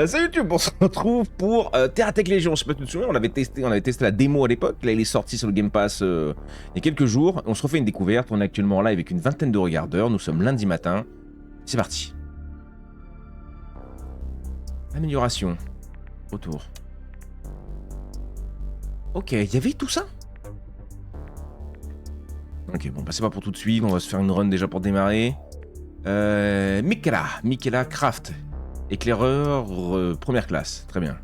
Salut YouTube, on se retrouve pour Terratech Légion. Je sais pas si tu te souviens, on avait testé la démo à l'époque. Là, il est sorti sur le Game Pass il y a quelques jours. On se refait une découverte. On est actuellement là avec une vingtaine de regardeurs. Nous sommes lundi matin. C'est parti. Amélioration. Retour. Ok, il y avait tout ça? Ok, bon, bah c'est pas pour tout de suite. On va se faire une run déjà pour démarrer. Michaela Craft. Éclaireur première classe, très bien.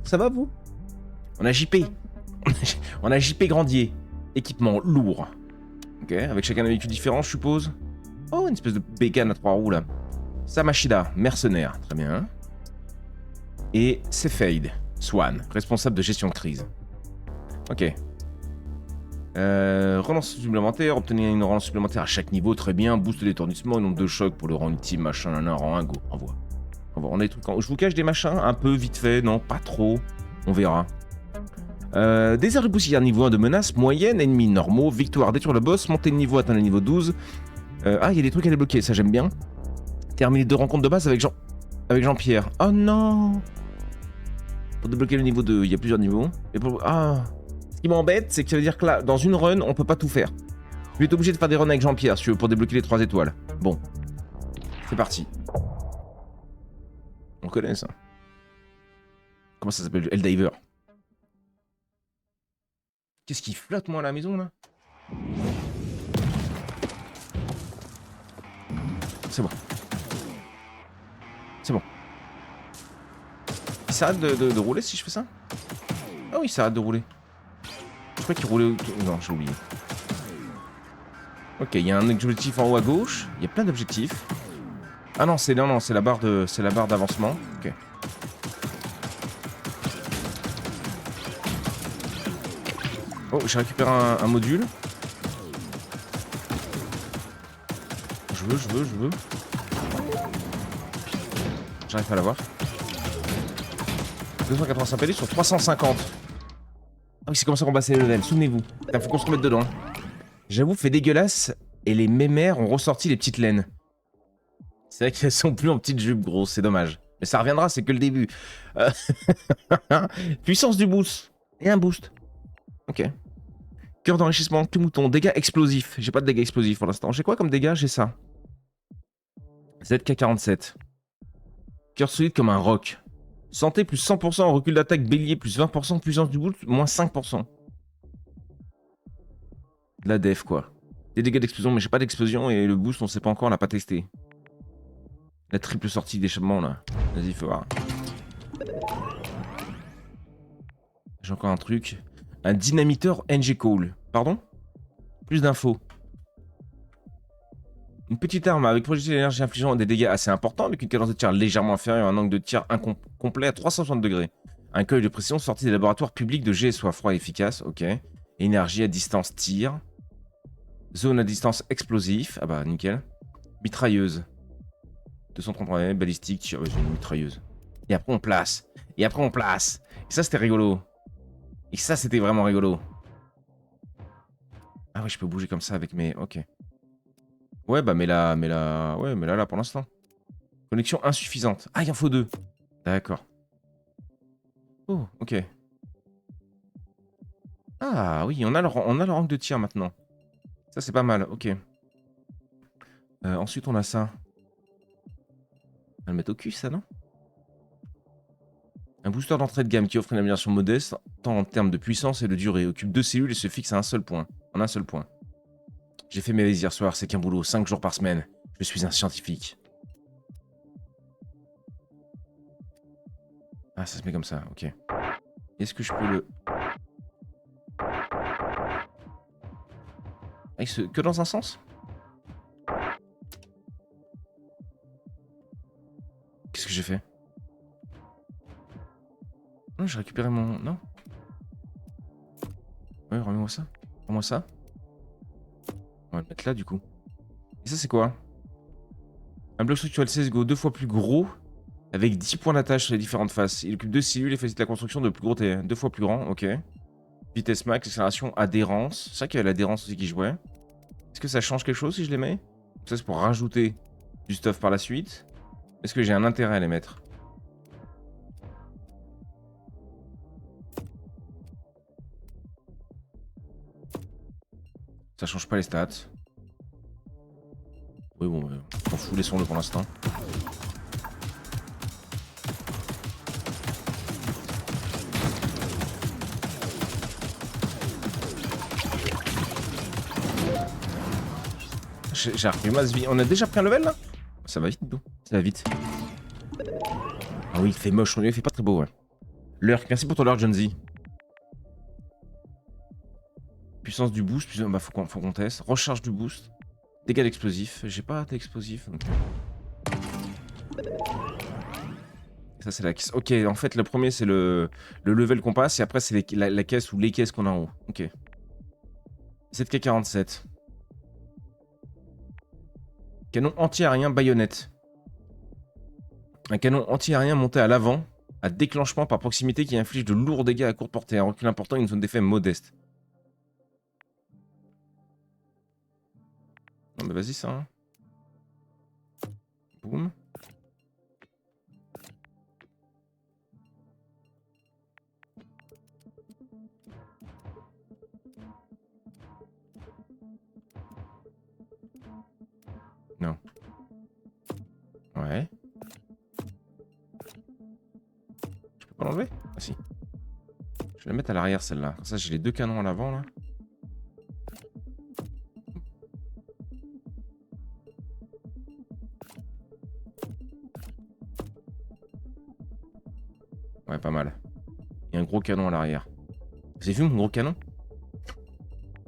Ça va vous? On a JP. On a JP Grandier. Équipement lourd. Ok, avec chacun un véhicule différent, je suppose. Oh, une espèce de bécane à 3 roues là. Samashida, mercenaire, très bien. Et Cephade, Swan, responsable de gestion de crise. Ok. Relance supplémentaire, obtenir une relance supplémentaire à chaque niveau, très bien. Boost d'étourdissement et nombre de chocs pour le rang ultime, machin, rang 1, go, envoie. On a des trucs je vous cache des machins un peu vite fait, non, pas trop. On verra. Désert de poussière, niveau 1 de menace, moyenne, ennemis normaux, victoire, détruire le boss, monter de niveau, atteindre le niveau 12. Ah, il y a des trucs à débloquer, ça j'aime bien. Terminer 2 rencontres de base avec Jean-Pierre. Oh non! Pour débloquer le niveau 2, il y a plusieurs niveaux. Et pour... Ah! Ce qui m'embête, c'est que ça veut dire que là, dans une run, on peut pas tout faire. Je vais être obligé de faire des runs avec Jean-Pierre, si tu veux, pour débloquer les 3 étoiles. Bon. C'est parti. On connaît ça. Comment ça s'appelle? Helldiver. Qu'est-ce qui flotte, moi, à la maison, là? C'est bon. C'est bon. Il s'arrête de rouler si je fais ça? Ah oui, il s'arrête de rouler. Je crois qu'il roulait... Non, j'ai oublié. Ok, il y a un objectif en haut à gauche. Il y a plein d'objectifs. Ah non, c'est la barre d'avancement. Ok. Oh, j'ai récupéré un module. Je veux. J'arrive pas à l'avoir. 285 PD sur 350. Ah oui, c'est comme ça qu'on passe les levels, souvenez-vous. Putain, faut qu'on se remette dedans. J'avoue, fait dégueulasse. Et les mémères ont ressorti les petites laines. C'est vrai qu'elles sont plus en petites jupes, gros, c'est dommage. Mais ça reviendra, c'est que le début. Puissance du boost. Et un boost. Ok. Cœur d'enrichissement, tout mouton. Dégâts explosifs. J'ai pas de dégâts explosifs pour l'instant. J'ai quoi comme dégâts? J'ai ça. ZK47. Cœur solide comme un roc. Santé plus 100% en recul d'attaque, bélier plus 20%, puissance du boost moins 5%. De la def quoi. Des dégâts d'explosion, mais j'ai pas d'explosion et le boost on sait pas encore, on l'a pas testé. La triple sortie d'échappement là. Vas-y, faut voir. J'ai encore un truc. Un dynamiteur NG Call. Pardon? Plus d'infos. Une petite arme avec projectile d'énergie infligeant des dégâts assez importants, avec une cadence de tir légèrement inférieure, un angle de tir incomplet à 360 degrés. Un coil de précision sorti des laboratoires publics de GSO froid et efficace, ok. Énergie à distance tir. Zone à distance explosif, ah bah nickel. Mitrailleuse. 233 balistique, tir, ouais, j'ai une mitrailleuse. Et après on place. Et ça c'était rigolo. Et ça c'était vraiment rigolo. Ah oui, je peux bouger comme ça avec mes... Ok. Ouais, bah, mais là, pour l'instant. Connexion insuffisante. Ah, il en faut 2. D'accord. Oh, ok. Ah, oui, on a le rang de tir maintenant. Ça, c'est pas mal, ok. Ensuite, on a ça. On va le mettre au cul, ça, non? Un booster d'entrée de gamme qui offre une amélioration modeste, tant en termes de puissance et de durée. Occupe 2 cellules et se fixe à un seul point. En un seul point. J'ai fait mes valises hier soir, c'est qu'un boulot, 5 jours par semaine. Je suis un scientifique. Ah, ça se met comme ça, ok. Est-ce que je peux le... Ah, que dans un sens? Qu'est-ce que j'ai fait? Non, j'ai récupéré mon... Non? Ouais, remets-moi ça. Remets-moi ça. On va le mettre là, du coup. Et ça, c'est quoi? Un bloc structurel CSGO 2 fois plus gros, avec 10 points d'attache sur les différentes faces. Il occupe 2 cellules et facilite la construction de plus gros T. 2 fois plus grand, ok. Vitesse max, accélération, adhérence. C'est vrai qu'il y a l'adhérence aussi qui jouait. Est-ce que ça change quelque chose si je les mets? Ça, c'est pour rajouter du stuff par la suite. Est-ce que j'ai un intérêt à les mettre? Ça change pas les stats. Oui, bon, on s'en fout, laissons-le pour l'instant. J'ai repris masse vie. On a déjà pris un level là? Ça va vite, nous. Ça va vite. Ah oui, il fait moche. Il fait pas très beau, ouais. Lurk, merci pour ton lurk, John Z. Puissance du boost. Bah, faut qu'on teste. Recharge du boost. Dégâts d'explosif. J'ai pas d'explosif. Donc... Ça, c'est la caisse. Ok, en fait, le premier, c'est le level qu'on passe. Et après, c'est la caisse ou les caisses qu'on a en haut. Ok. 7K47. Canon anti-aérien baïonnette. Un canon anti-aérien monté à l'avant, à déclenchement par proximité qui inflige de lourds dégâts à courte portée, un recul important et une zone d'effet modeste. Non mais vas-y ça. Hein. Boum. Non. Ouais. Je peux pas l'enlever? Ah si. Je vais la mettre à l'arrière celle-là. Comme ça j'ai les deux canons à l'avant là. Ouais, pas mal. Il y a un gros canon à l'arrière. Vous avez vu mon gros canon?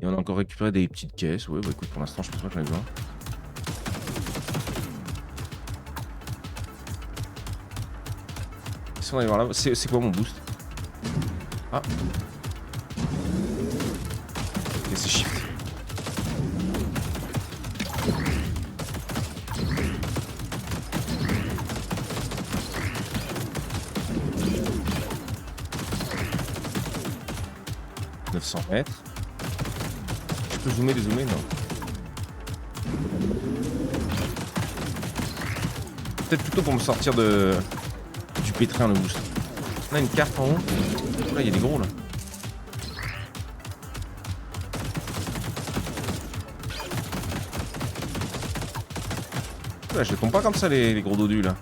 Et on a encore récupéré des petites caisses. Ouais, bah écoute, pour l'instant, je pense pas que j'en ai besoin. Si on va aller voir là, c'est quoi mon boost? Ah. Ok, c'est shift. « 900 mètres. Je peux zoomer, dézoomer? Non. Peut-être plutôt pour me sortir du pétrin le boost. On a une carte en haut. Là, il y a des gros là. Là, je les tombe pas comme ça les gros dodus là.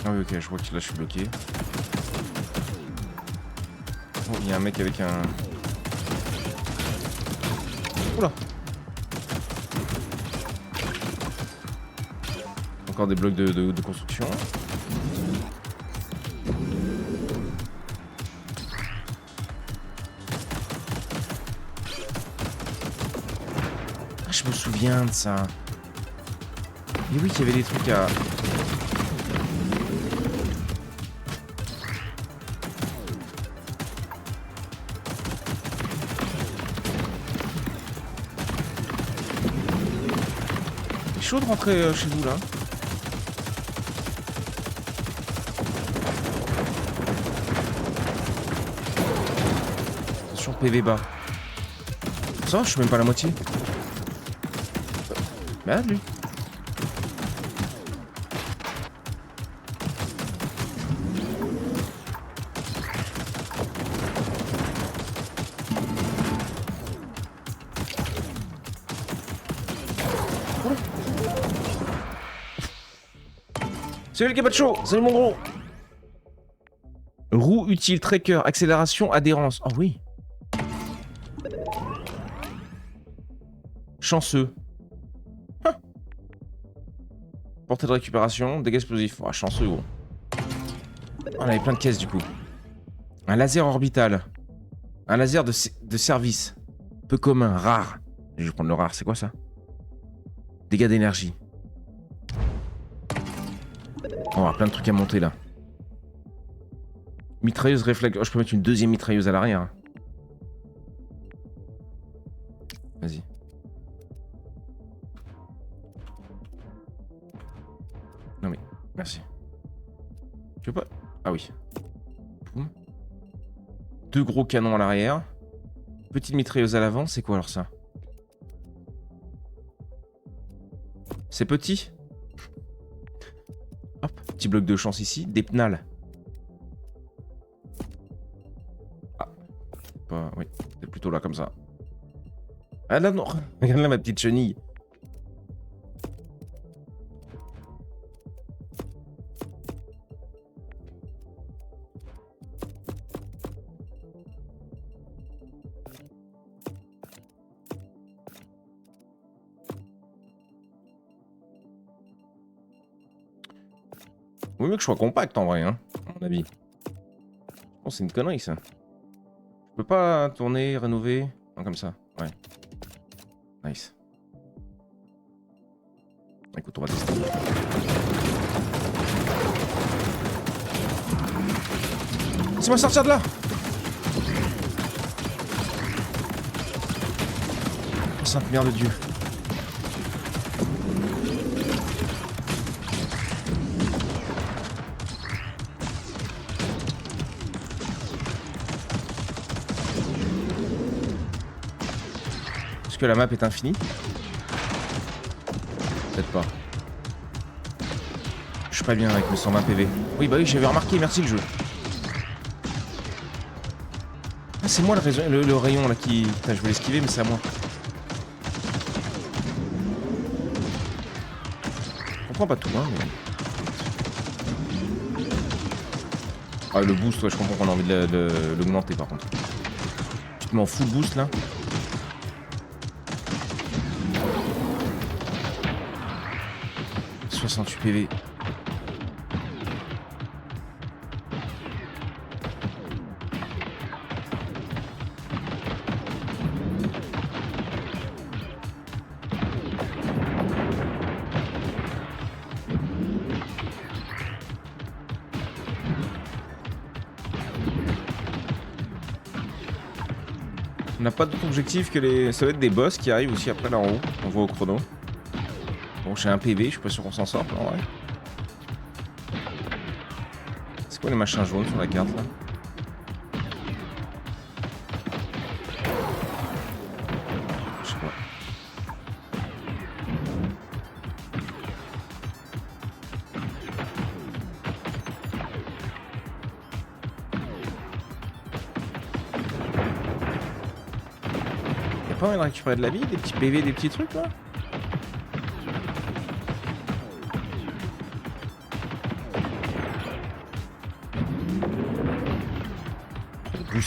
Ah oui, ok, je vois que là je suis bloqué. Oh, il y a un mec avec un... Oula! Encore des blocs de construction. Ah, je me souviens de ça. Et oui, qu'il y avait des trucs à... C'est chaud de rentrer chez vous là. Attention PV bas. Ça va, je suis même pas à la moitié. Merde lui. Salut le Capacho, salut mon gros. Roue utile, tracker, accélération, adhérence. Oh oui. Chanceux. Hein. Portée de récupération, dégâts explosifs. Oh, chanceux gros. On avait plein de caisses du coup. Un laser orbital. Un laser de service. Peu commun, rare. Je vais prendre le rare, c'est quoi ça? Dégâts d'énergie. On va avoir plein de trucs à monter là. Mitrailleuse réflexe. Oh, je peux mettre une deuxième mitrailleuse à l'arrière. Vas-y. Non mais, merci. Tu veux pas? Ah oui. Boum. 2 gros canons à l'arrière. Petite mitrailleuse à l'avant, c'est quoi alors ça? C'est petit. Hop, petit bloc de chance ici. Des pnals. Ah. Oui, c'est plutôt là comme ça. Ah là non. Regarde là ma petite chenille. Vaut mieux que je sois compact en vrai, hein, à mon avis. Oh, c'est une connerie ça. Je peux pas tourner, rénover. Non, comme ça. Ouais. Nice. Écoute, on va tester. Laissez-moi sortir de là! Oh, sainte mère de Dieu. Est-ce que la map est infinie? Peut-être pas. Je suis pas bien avec mes 120 PV. Oui, bah oui, j'avais remarqué, merci le jeu. Ah, c'est moi le rayon là qui... Putain, je voulais esquiver, mais c'est à moi. Je comprends pas tout, hein, mais... Ah, le boost, ouais, je comprends qu'on a envie de l'augmenter, par contre. Tu te mets en full boost, là. « 68 PV. On n'a pas d'autre objectif que les... Ça va être des boss qui arrivent aussi après là en haut. On voit au chrono. Bon, j'ai un PV, je suis pas sûr qu'on s'en sort en vrai. C'est quoi les machins jaunes sur la carte là? Je sais pas. Y'a pas moyen de récupérer de la vie, des petits PV, des petits trucs là?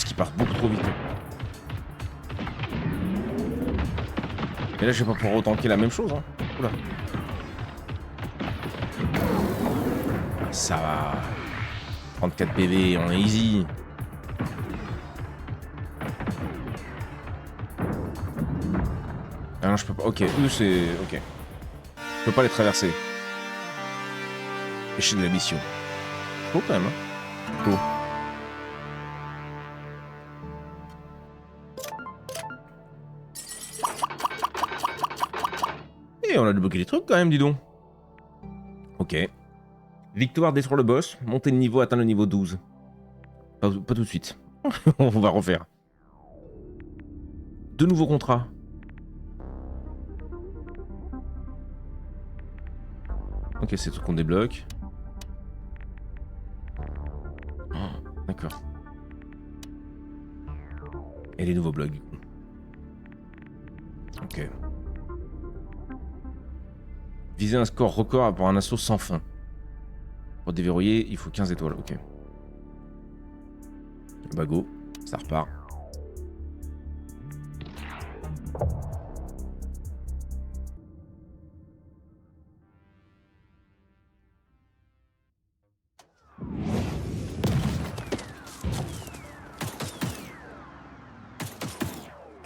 Qui part beaucoup trop vite. Et là, je vais pas pouvoir retanker la même chose. Hein. Oula. Ça va. 34 PV en easy. Ah non, je peux pas. Ok, eux, c'est. Ok. Je peux pas les traverser. Échec de la mission. Cool quand même. Hein. Cool. Et on a débloqué des trucs quand même, dis donc. Ok. Victoire, détruire le boss. Monter de niveau, atteindre le niveau 12. Pas tout de suite. On va refaire. 2 nouveaux contrats. Ok, c'est tout qu'on débloque. Oh, d'accord. Et les nouveaux blogs, du coup. Ok. Viser un score record pour un assaut sans fin. Pour déverrouiller, il faut 15 étoiles, ok. Bah go, ça repart.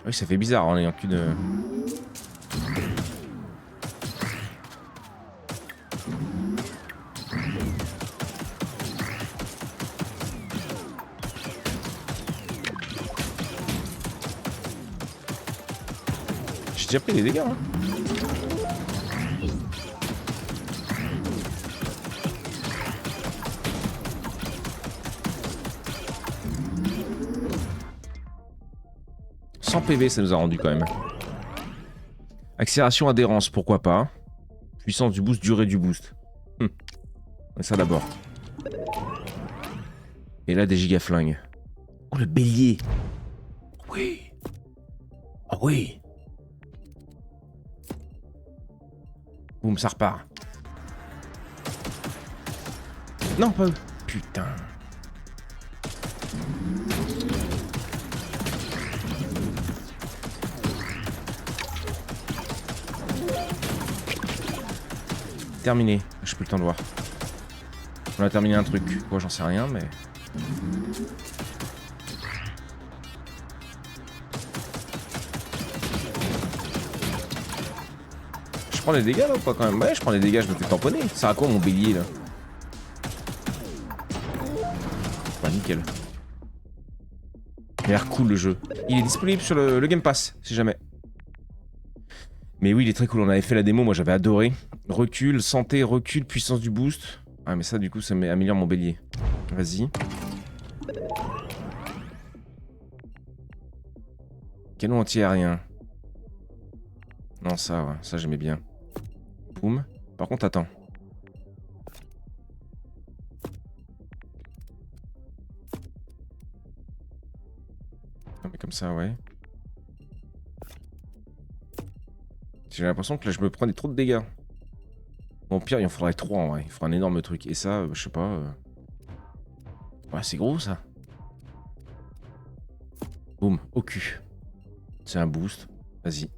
Oui, ça fait bizarre en ayant qu'une... J'ai déjà pris des dégâts, hein. 100 PV, ça nous a rendu quand même. Accélération, adhérence, pourquoi pas. Puissance du boost, durée du boost. Et ça d'abord. Et là, des gigaflingues. Oh, le bélier. Oui. Ah oui. Boum, ça repart. Non, pas eux. Putain. Terminé. J'ai plus le temps de voir. On a terminé un truc. Quoi, j'en sais rien, mais... Je prends les dégâts là ou pas quand même? Ouais, je prends les dégâts, je me fais tamponner. Ça sert à quoi mon bélier là? Bah nickel. Il a l'air cool le jeu. Il est disponible sur le Game Pass, si jamais. Mais oui, il est très cool. On avait fait la démo, moi j'avais adoré. Recul, santé, recul, puissance du boost. Ah mais ça du coup ça améliore mon bélier. Vas-y. Canon anti-aérien. Non ça, ouais, ça j'aimais bien. Boum. Par contre attends. Non mais comme ça ouais. J'ai l'impression que là je me prenais trop de dégâts. Bon pire il en faudrait 3 en vrai. Il faudrait un énorme truc. Et ça, je sais pas. Ouais c'est gros ça. Boum, au cul. C'est un boost. Vas-y.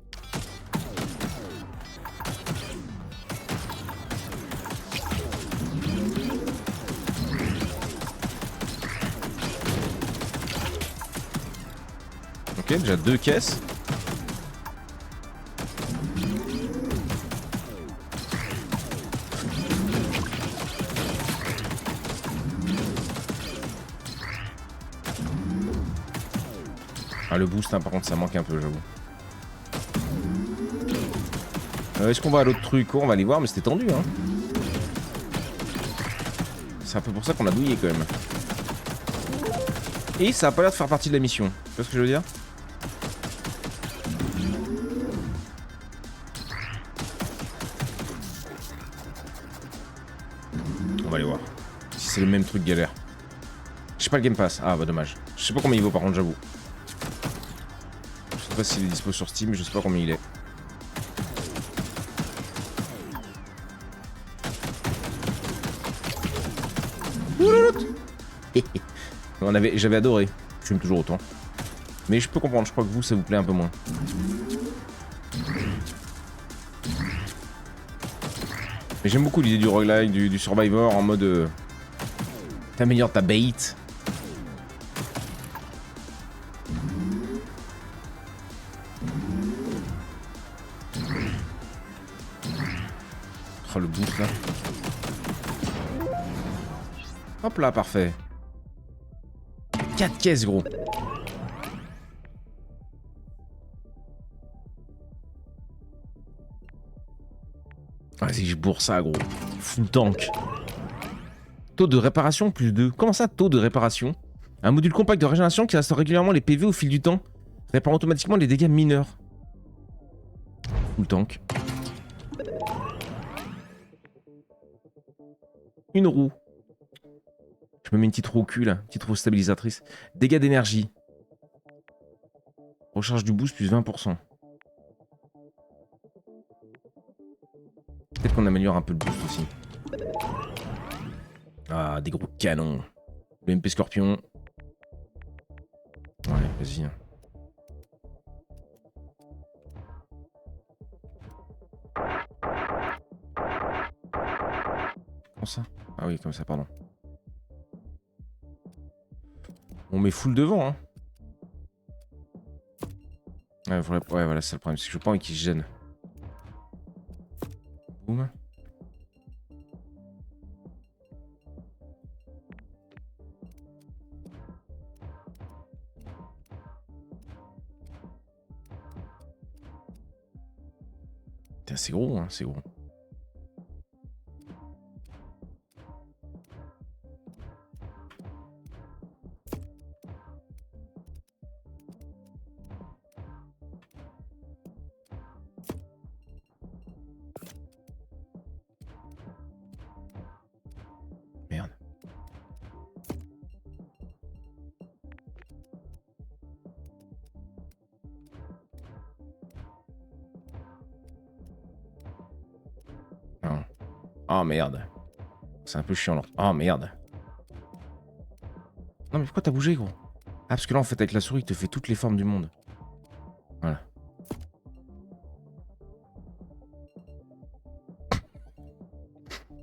Ok, déjà 2 caisses. Ah, le boost, hein, par contre, ça manque un peu, j'avoue. Est-ce qu'on va à l'autre truc? On va aller voir, mais c'était tendu, hein. C'est un peu pour ça qu'on a douillé, quand même. Et ça a pas l'air de faire partie de la mission. Tu vois ce que je veux dire? On va aller voir. Si c'est le même truc galère. Je sais pas le Game Pass. Ah, bah dommage. Je sais pas combien il vaut, par contre, j'avoue. Je sais pas s'il est dispo sur Steam, mais je sais pas combien il est. J'avais adoré. J'aime toujours autant. Mais je peux comprendre, je crois que vous, ça vous plaît un peu moins. Mais j'aime beaucoup l'idée du roguelike, du survivor en mode... T'améliores ta bait. Oh, le boost là. Hop là, parfait. 4 caisses, gros. Vas-y, je bourre ça, gros. Full tank. Taux de réparation plus 2. Comment ça, taux de réparation? Un module compact de régénération qui restaure régulièrement les PV au fil du temps. Répare automatiquement les dégâts mineurs. Full tank. Une roue. Je me mets une petite roue au cul, là. Petite roue stabilisatrice. Dégâts d'énergie. Recharge du boost plus 20%. Peut-être qu'on améliore un peu le boost aussi. Ah, des gros canons. Le MP Scorpion. Ouais, vas-y. Comment ça? Ah oui, comme ça, pardon. On met full devant, hein. Ouais, voilà, c'est le problème. C'est que je veux pas envie qu'il se gêne. Boum. Putain, c'est gros, hein, c'est gros. Oh merde. C'est un peu chiant là. Oh merde. Non mais pourquoi t'as bougé gros? Ah parce que là en fait avec la souris il te fait toutes les formes du monde. Voilà.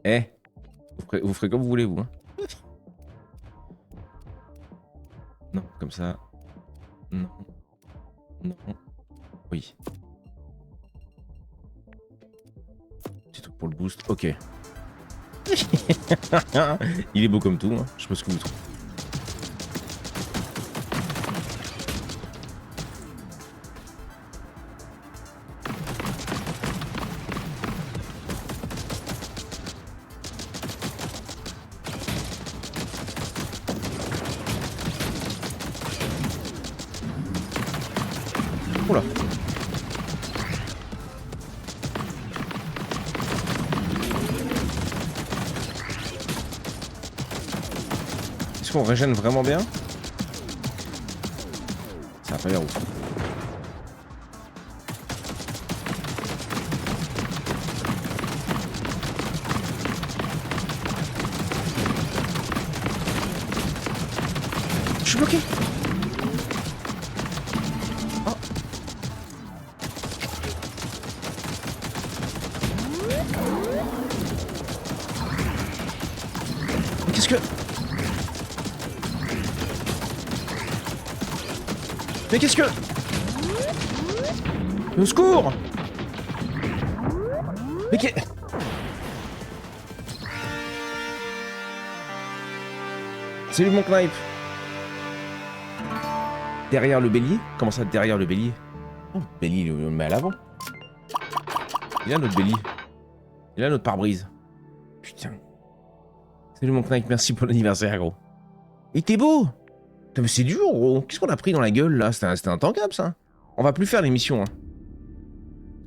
Eh, vous ferez comme vous voulez vous. Hein. Non, comme ça. Non. Non. Oui. Petit truc pour le boost. Ok. Il est beau comme tout. Hein. Je sais pas ce que vous trouvez. Oula. Est-ce qu'on régène vraiment bien? Ça a pas l'air ouf. Je suis bloqué. Oh. Mais qu'est-ce que... Mais qu'est-ce que... Au secours! Mais qu'est... Salut mon knife. Derrière le bélier? Comment ça, derrière le bélier? Oh, le bélier, on le met à l'avant. Il a notre bélier. Il a notre pare-brise. Putain. Salut mon knife, merci pour l'anniversaire, gros. Il était beau! Putain, mais c'est dur, gros. Qu'est-ce qu'on a pris dans la gueule, là? C'était intankable, ça. On va plus faire l'émission, hein.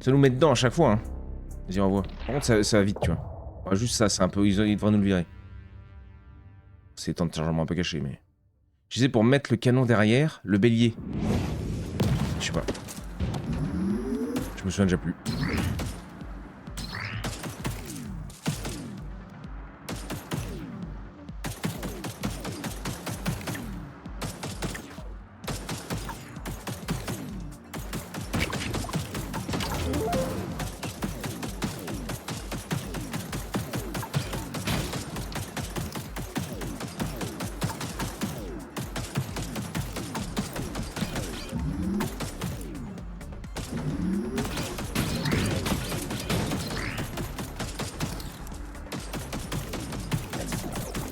Ça nous met dedans à chaque fois, hein. Vas-y, on voit. Par contre, ça va vite, tu vois. Enfin, juste ça, c'est un peu... Ils devraient nous le virer. C'est temps de chargement un peu caché, mais... Je disais pour mettre le canon derrière, le bélier. Je sais pas. Je me souviens déjà plus.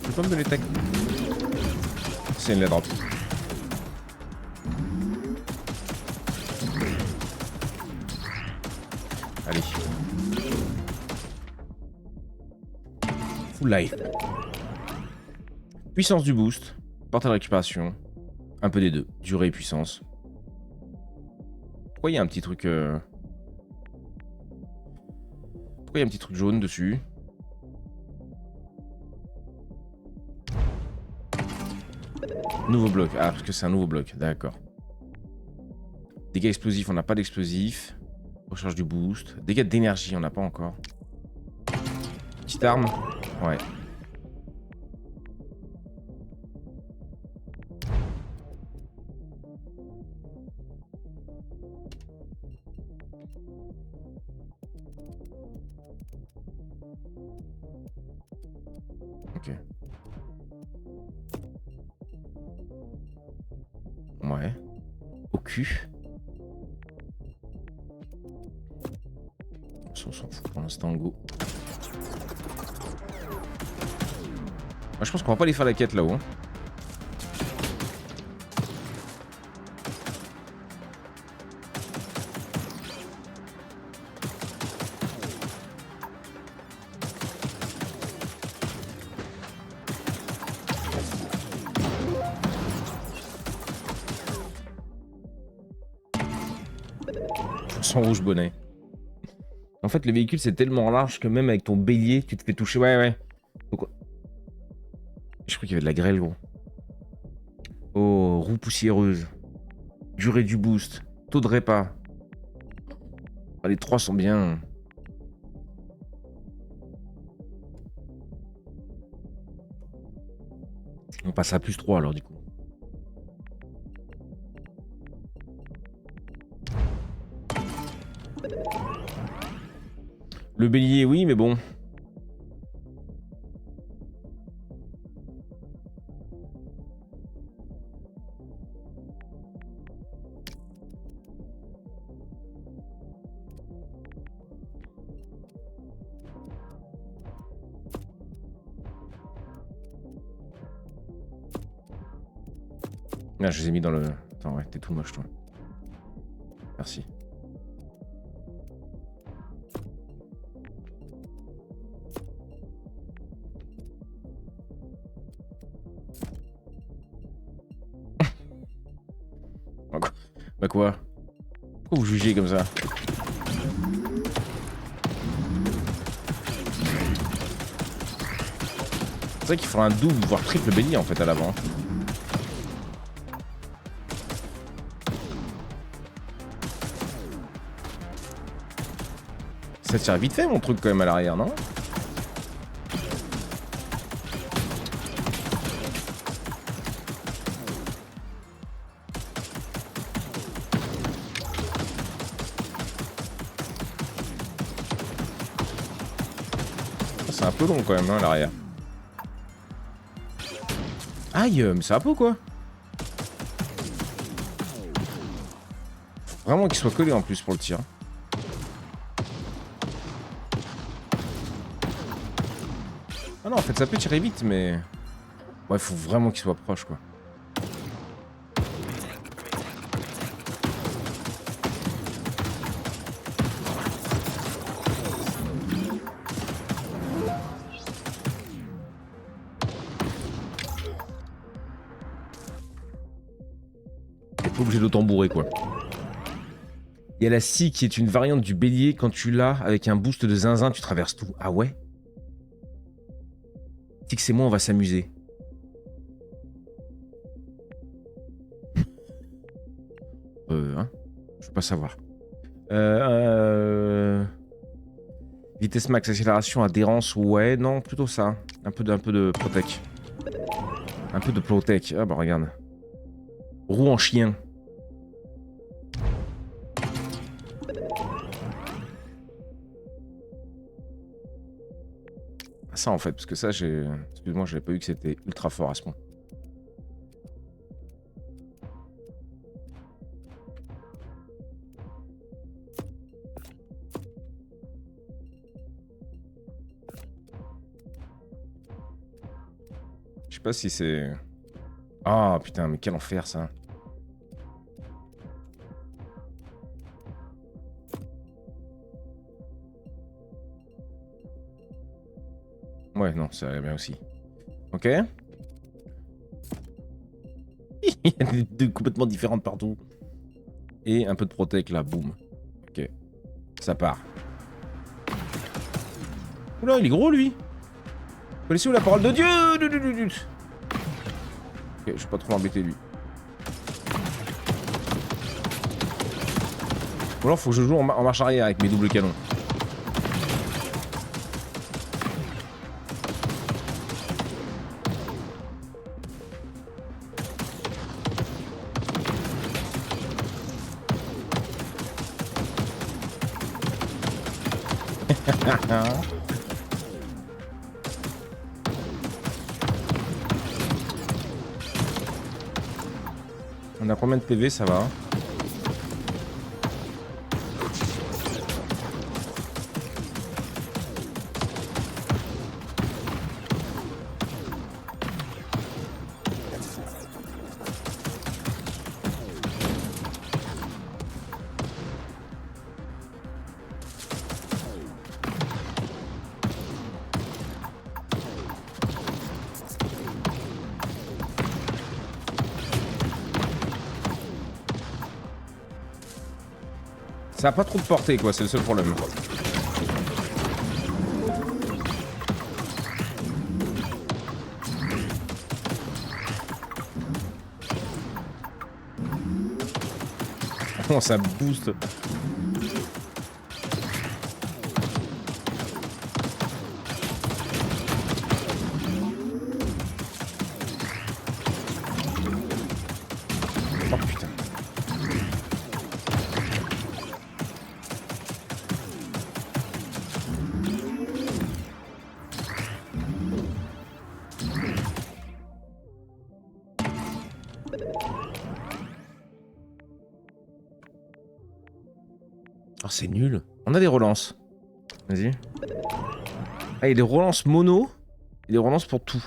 Je peux pas me donner tech. C'est une drop. Allez. Full life. Puissance du boost. Portée de récupération. Un peu des deux. Durée et puissance. Pourquoi il y a un petit truc... Pourquoi il y a un petit truc jaune dessus? Nouveau bloc. Ah, parce que c'est un nouveau bloc. D'accord. Dégâts explosifs, on n'a pas d'explosifs. Recharge du boost. Dégâts d'énergie, on n'a pas encore. Petite arme. Ouais. Ok. Ouais. Au cul. On s'en fout pour l'instant, go. Moi, je pense qu'on va pas aller faire la quête là-haut. Hein. Sans rouge bonnet. En fait, le véhicule, c'est tellement large que même avec ton bélier, tu te fais toucher. Ouais, ouais. Donc, je crois qu'il y avait de la grêle, gros. Oh, roue poussiéreuse. Durée du boost. Taux de répas. Ah, les trois sont bien. On passe à +3 alors du coup. Le bélier, oui, mais bon. Ah, je les ai mis dans le... Attends, ouais, t'es tout moche, toi. Merci. Bah quoi? Pourquoi vous jugez comme ça? C'est vrai qu'il faudra un double, voire triple bélier en fait à l'avant. Ça tire vite fait mon truc quand même à l'arrière, non? C'est un peu long quand même, hein, l'arrière. Aïe, mais ça va pas ou quoi? Faut vraiment qu'il soit collé en plus pour le tir. Ah non, en fait ça peut tirer vite, mais... Ouais, faut vraiment qu'il soit proche, quoi. T'es pas obligé de tambourer, quoi. Il y a la scie qui est une variante du bélier. Quand tu l'as, avec un boost de zinzin, tu traverses tout. Ah ouais? Tix et moi, on va s'amuser. Hein? Je veux pas savoir. Vitesse max, accélération, adhérence, ouais, non, plutôt ça. Un peu de protec. Un peu de protec. Ah bah regarde. Roue en chien. Ça en fait, parce que ça j'ai... Excuse-moi, j'avais pas vu que c'était ultra fort à ce point. Je sais pas si c'est... Ah putain, mais quel enfer ça. Ouais, non, ça irait bien aussi. Ok. Il y a des deux complètement différentes partout. Et un peu de protec là, boum. Ok. Ça part. Oula, il est gros lui. Connaissez-vous la parole de Dieu? Ok, je vais pas trop l'embêter lui. Ou alors faut que je joue en marche arrière avec mes doubles canons. On a combien de PV, ça va? Ça a pas trop de portée quoi, c'est le seul problème. Oh ça booste. Oh, c'est nul. On a des relances. Vas-y. Ah, il y a des relances mono et des relances pour tout.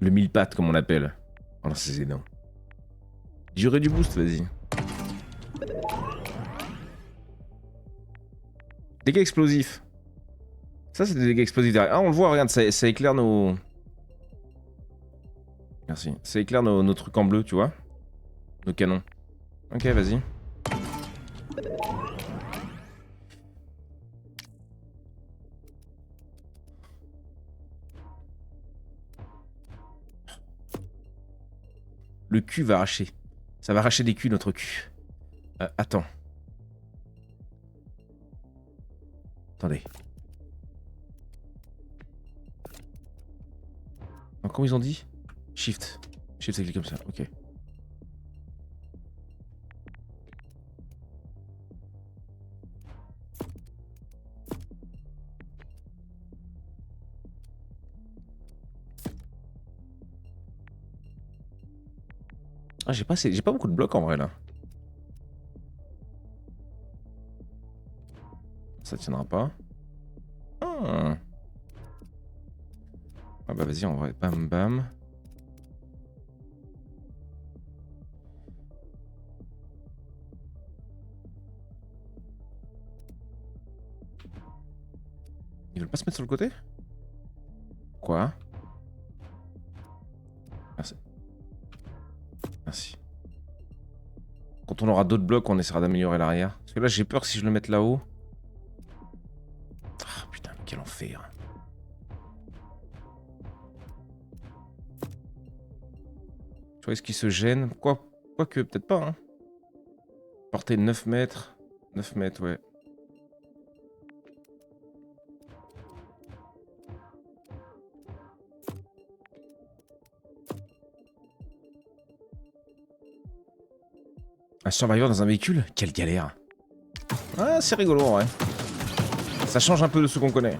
Le 1000 pattes, comme on l'appelle. Oh non, c'est énorme. J'aurais du boost, vas-y. Dégâts explosifs. Ça, c'est des dégâts explosifs derrière. Ah, on le voit, regarde, ça éclaire nos... Merci. Ça éclaire nos trucs en bleu, tu vois. Nos canons. Ok, vas-y. Le cul va arracher. Ça va arracher des culs, notre cul. Attends. Attendez. Comment ils ont dit? Shift. Shift, c'est clic comme ça. Ok. Ah, j'ai pas beaucoup de blocs en vrai là. Ça tiendra pas. Ah, ah bah vas-y, en vrai, bam bam. Ils veulent pas se mettre sur le côté? Quoi? Merci. Merci. Quand on aura d'autres blocs, on essaiera d'améliorer l'arrière. Parce que là, j'ai peur que si je le mette là-haut... Ah putain, quel enfer. Tu vois, est-ce qu'il se gêne? Quoique, peut-être pas, hein. Portée 9 mètres. 9 mètres, ouais. Un survivor dans un véhicule? Quelle galère. Ah, c'est rigolo, en vrai. Ça change un peu de ce qu'on connaît.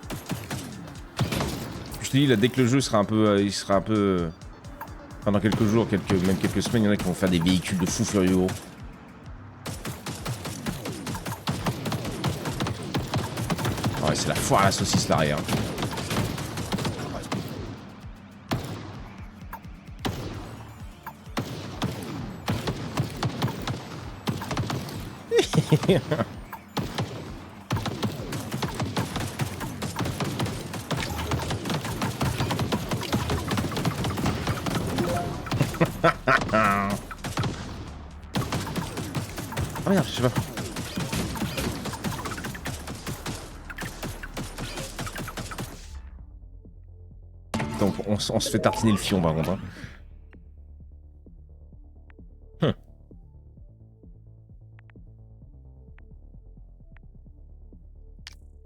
Je te dis, là, dès que le jeu sera un peu... il sera un peu... pendant quelques jours, même quelques semaines, il y en a qui vont faire des véhicules de fous furieux. Ouais, c'est la foire à la saucisse, l'arrière. Oh merde, je sais pas. Donc on se fait tartiner le fion par contre. Hein.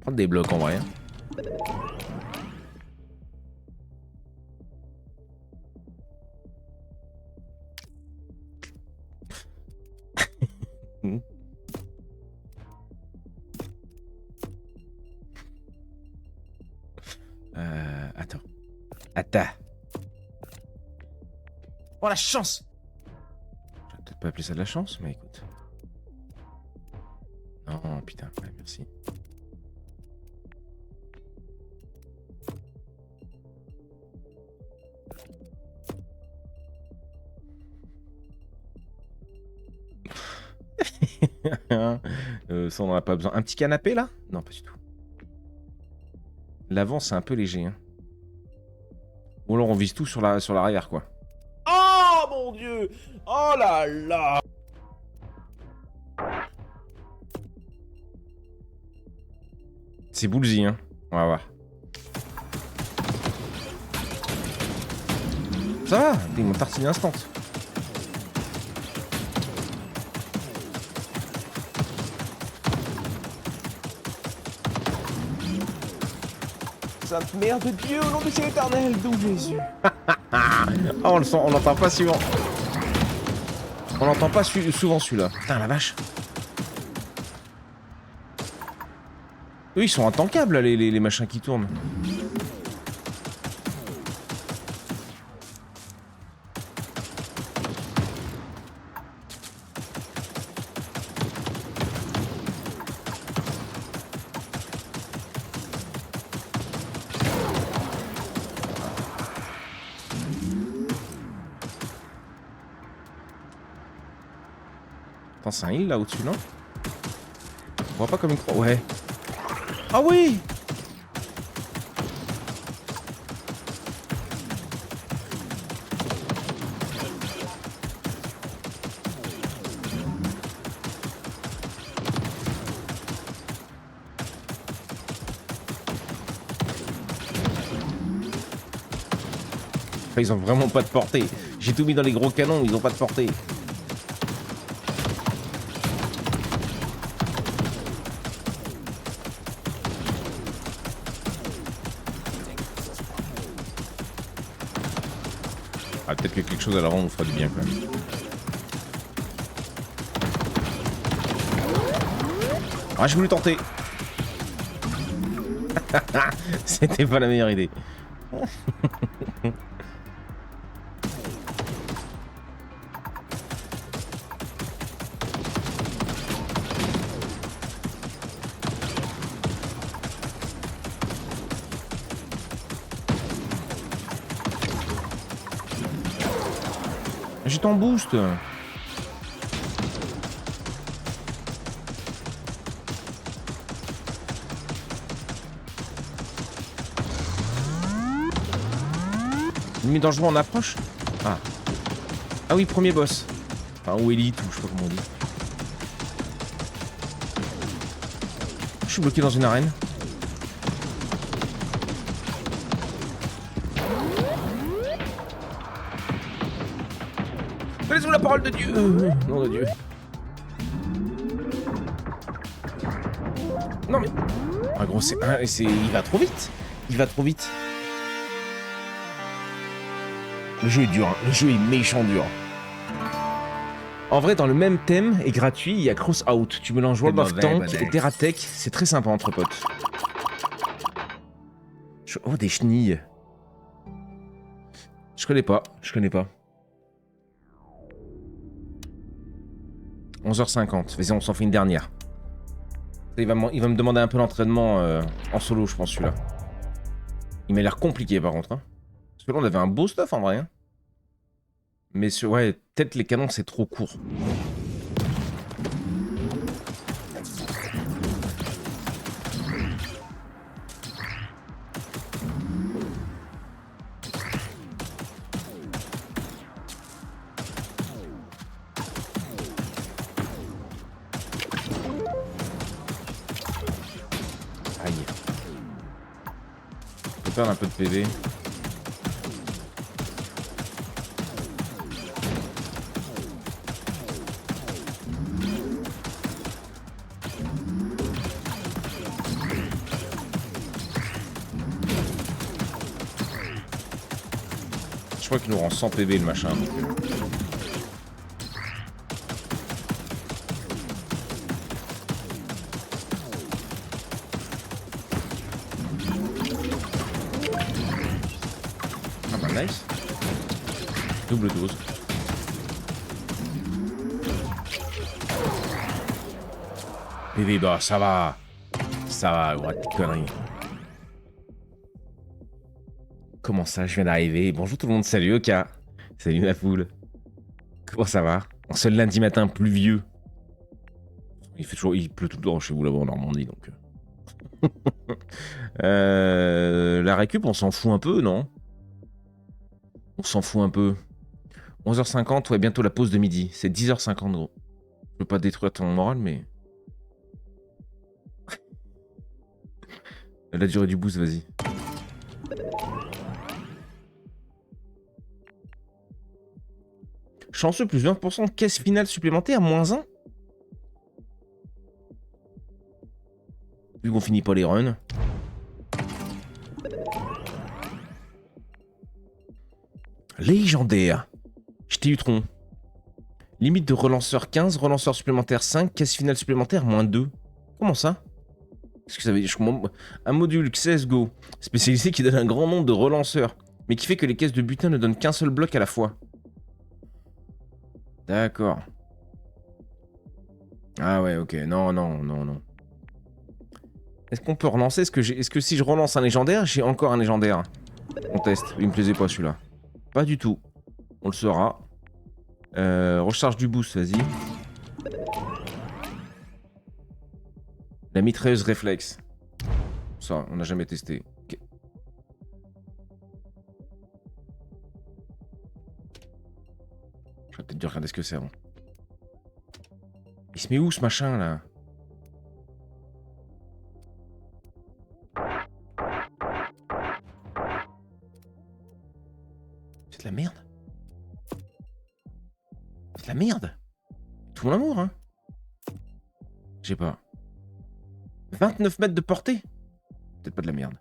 Prendre des blocs en vrai. Hein. Attends. Attends. Oh la chance! Je vais peut-être pas appeler ça de la chance, mais écoute. Non, putain, ouais, merci. Ça, on en a pas besoin. Un petit canapé là? Non, pas du tout. L'avant, c'est un peu léger. Hein. Ou alors on vise tout sur l'arrière, quoi. Oh mon dieu! Oh là là! C'est bullsy, hein. On va voir. Ça va, ils m'ont tartiné instant. Sainte Mère de Dieu, au nom du ciel éternel, d'où Jésus. Oh, on le sent, on l'entend pas souvent. On l'entend pas souvent celui-là. Putain, la vache. Eux, ils sont intankables, là, les machins qui tournent. Attends, c'est un île là au-dessus, non? On voit pas comme une croix. Ouais. Ah oui! Ils ont vraiment pas de portée. J'ai tout mis dans les gros canons, ils ont pas de portée. Ah, peut-être que quelque chose à la ronde nous fera du bien quand même. Ah, j'ai voulu tenter. C'était pas la meilleure idée. J'ai ton boost. Ennemi dangereux en approche. Ah. Ah oui, premier boss. Enfin, ou élite, ou je sais pas comment on dit. Je suis bloqué dans une arène. Laissez-moi la parole de Dieu. Nom de Dieu. Non mais... Ah gros, il va trop vite. Il va trop vite. Le jeu est dur, hein. Le jeu est méchant dur. En vrai, dans le même thème et gratuit, il y a Cross Out. Tu mélanges World of Tanks et Terratech. C'est très sympa entre potes. Oh, des chenilles. Je connais pas. 11h50. Vas-y, on s'en fait une dernière. Il va me demander un peu d'entraînement en solo, je pense, celui-là. Il m'a l'air compliqué, par contre. Hein. Parce que là, on avait un beau stuff, en vrai. Hein. Mais ouais, peut-être les canons, c'est trop court. Aïe. Je peux perdre un peu de PV. Je crois qu'il nous rend 100 PV le machin. Donc... Ah bah nice. Double dose. PV bah ça va. Ça va, ouais, connerie. Comment ça, je viens d'arriver. Bonjour tout le monde, salut Oka. Salut la foule. Comment ça va? En ce lundi matin pluvieux. Il pleut tout le temps chez vous là-bas en Normandie donc. La récup, on s'en fout un peu, non? On s'en fout un peu. 11h50, ouais, bientôt la pause de midi. C'est 10h50 gros. Je veux pas détruire ton moral, mais... La durée du boost, vas-y. Chanceux, plus 20%, caisse finale supplémentaire, moins 1. Vu qu'on finit pas les runs. Légendaire. J'étais Utron. Limite de relanceur 15, relanceur supplémentaire 5, caisse finale supplémentaire, moins 2. Comment ça? Qu'est-ce que ça veut dire? Un module CSGO spécialisé qui donne un grand nombre de relanceurs, mais qui fait que les caisses de butin ne donnent qu'un seul bloc à la fois. D'accord. Ah ouais, ok. Non. Est-ce qu'on peut relancer? Est-ce que si je relance un légendaire, j'ai encore un légendaire? On teste. Il me plaisait pas celui-là. Pas du tout. On le saura. Recharge du boost, vas-y. La mitrailleuse réflexe. Ça, on n'a jamais testé. Okay. Je vais peut-être dû regarder ce que c'est avant. Il se met où ce machin là? C'est de la merde. C'est de la merde. Tout mon amour, hein. Je sais pas. 29 mètres de portée? Peut-être pas de la merde.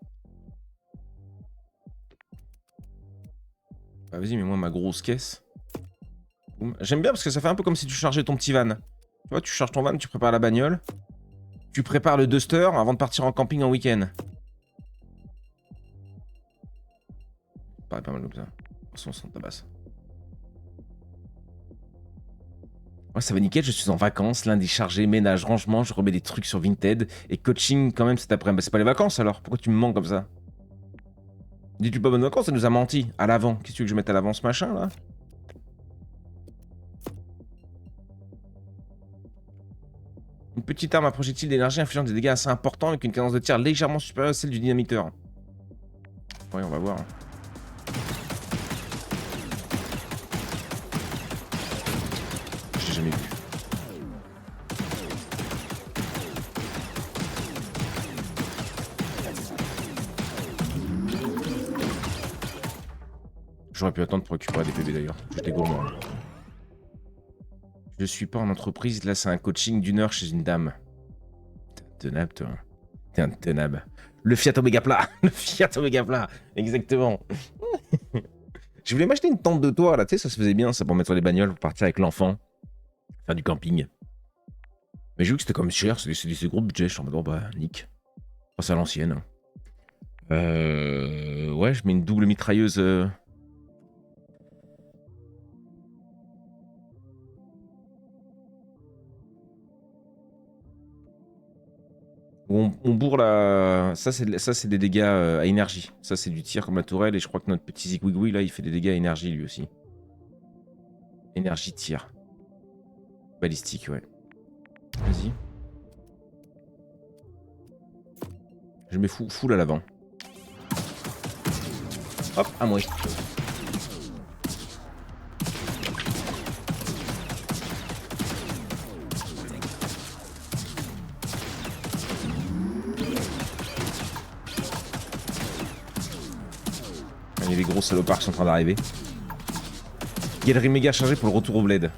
Bah vas-y, mets-moi ma grosse caisse. J'aime bien parce que ça fait un peu comme si tu chargeais ton petit van. Tu vois, tu charges ton van, tu prépares la bagnole. Tu prépares le duster avant de partir en camping en week-end. Pas mal comme ça. On s'en tabasse. Moi, ça va nickel, je suis en vacances, lundi chargé, ménage, rangement, je remets des trucs sur Vinted et coaching quand même cet après-midi. Bah, c'est pas les vacances alors, pourquoi tu me mens comme ça? Dis-tu pas bonnes vacances, ça nous a menti. À l'avant, qu'est-ce que tu veux que je mette à l'avant ce machin là? Une petite arme à projectile d'énergie infligeant des dégâts assez importants avec une cadence de tir légèrement supérieure à celle du dynamiteur. Ouais, on va voir. Je l'ai jamais vu. J'aurais pu attendre pour récupérer des PV d'ailleurs. J'étais gourmand. Je suis pas en entreprise, là c'est un coaching d'une heure chez une dame. T'es intenable toi. T'es intenable. Le Fiat Omega plat. Le Fiat Omega plat. Exactement. Je voulais m'acheter une tente de toit là, tu sais, ça se faisait bien, ça pour mettre sur les bagnoles, pour partir avec l'enfant. Faire du camping. Mais j'ai vu que c'était comme cher, c'est des gros budgets, je suis en mode, oh bah, nique. Passe à l'ancienne. Ouais, je mets une double mitrailleuse. On bourre la... Ça, c'est des dégâts à énergie. Ça, c'est du tir comme la tourelle. Et je crois que notre petit Zigwigwi, là, il fait des dégâts à énergie, lui aussi. Énergie, tir. Balistique, ouais. Vas-y. Je mets full à l'avant. Hop, à moi. Il y a des gros salopards qui sont en train d'arriver. Galerie méga chargée pour le retour au bled.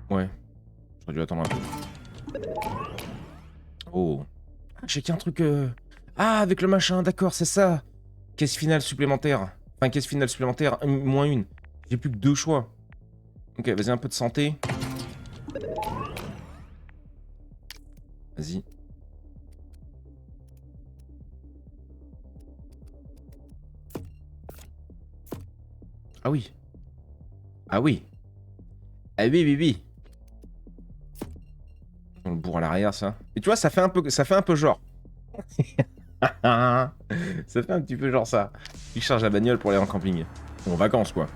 Ouais. J'aurais dû attendre un peu. Oh. J'ai qu'un truc... Ah, avec le machin, d'accord, c'est ça. Caisse finale supplémentaire. Enfin, caisse finale supplémentaire, moins une. J'ai plus que 2 choix. Ok, vas-y, un peu de santé. Vas-y. Ah oui. Ah oui. Ah oui, oui, oui. On le bourre à l'arrière, ça. Et tu vois, ça fait un peu genre. Ça fait un petit peu genre ça. Tu charges la bagnole pour aller en camping. Ou en vacances, quoi.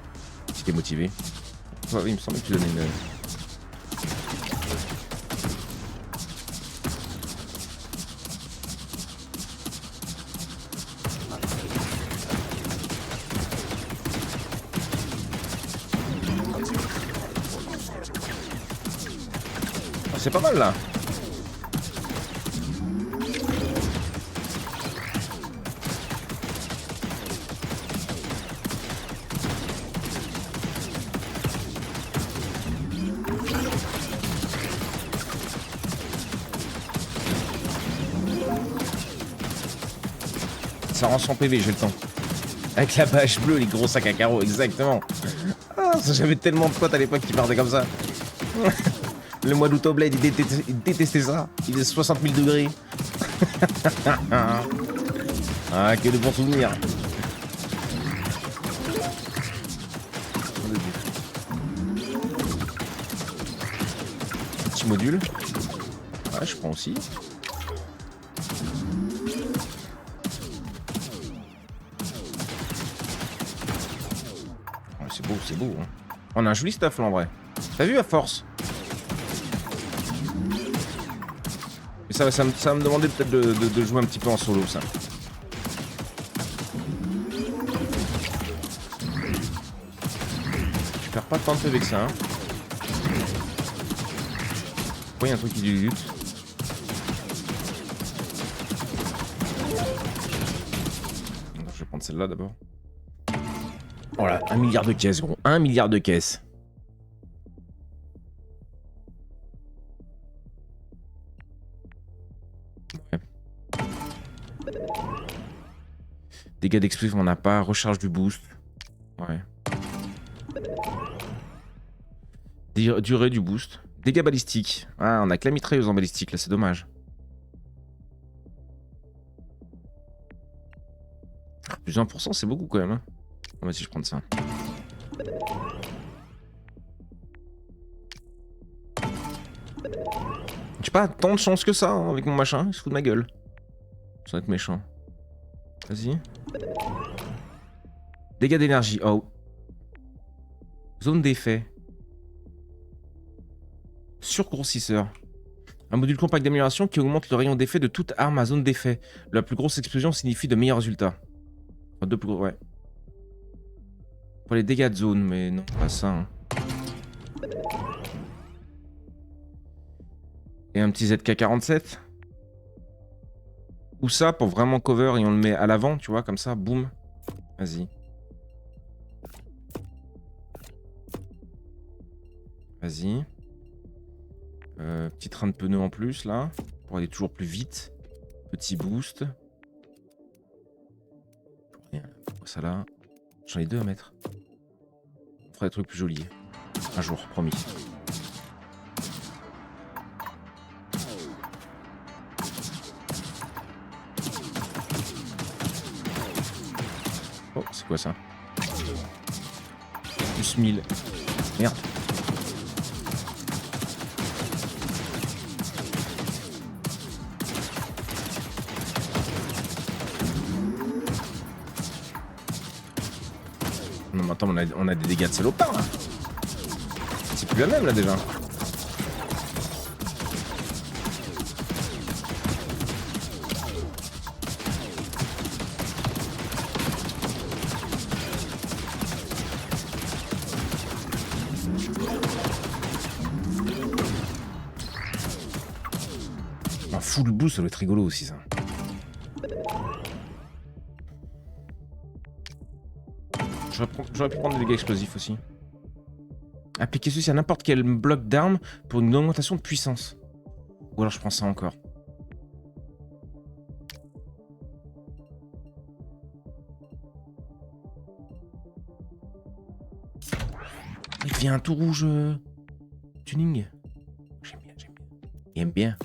Si t'es motivé. Ouais, oui, il me semble que tu donnais une... Oh, c'est pas mal, là. Ça rend 100 PV, j'ai le temps. Avec la bâche bleue, les gros sacs à carreaux, exactement. Ah, j'avais tellement de potes à l'époque qui partaient comme ça. Le mois d'août au bled, il détestait ça. Il faisait 60 000 degrés. Ah, que de bons souvenirs. Petit module. Ouais, je prends aussi. c'est beau, c'est beau. Hein. On a un joli stuff là en vrai. T'as vu à force? Mais ça va me demander peut-être de jouer un petit peu en solo ça. Je perds pas de temps de PV avec ça. Hein. Pourquoi il y a un truc qui lutte? Je vais prendre celle-là d'abord. Voilà, 1 milliard de caisses, gros. 1 milliard de caisses. Ouais. Dégâts d'explosifs, on n'a pas. Recharge du boost. Ouais. Durée du boost. Dégâts balistiques. Ah, on a que la mitrailleuse en balistique, là, c'est dommage. Plus 1%, c'est beaucoup quand même. Hein. On va essayer de prendre ça. J'ai pas tant de chance que ça hein, avec mon machin. Il se fout de ma gueule. Ça va être méchant. Vas-y. Dégâts d'énergie. Oh. Zone d'effet. Surgrossisseur. Un module compact d'amélioration qui augmente le rayon d'effet de toute arme à zone d'effet. La plus grosse explosion signifie de meilleurs résultats. Enfin, deux plus gros, ouais. Pour les dégâts de zone, mais non, pas ça. Hein. Et un petit ZK-47. Ou ça pour vraiment cover et on le met à l'avant, tu vois, comme ça, boum. Vas-y. Vas-y. Petit train de pneus en plus, là. Pour aller toujours plus vite. Petit boost. Pourquoi ça là? J'en ai deux à mettre. On fera des trucs plus jolis. Un jour, promis. Oh, c'est quoi ça? Plus 1000. Merde. Non mais attends, on a des dégâts de salopard là. C'est plus la même là déjà. Un full boost, ça doit être rigolo aussi ça. J'aurais pu prendre des dégâts explosifs aussi. Appliquer ceci à n'importe quel bloc d'armes pour une augmentation de puissance. Ou alors je prends ça encore. Il devient un tout rouge tuning. J'aime bien, j'aime bien. Il aime bien.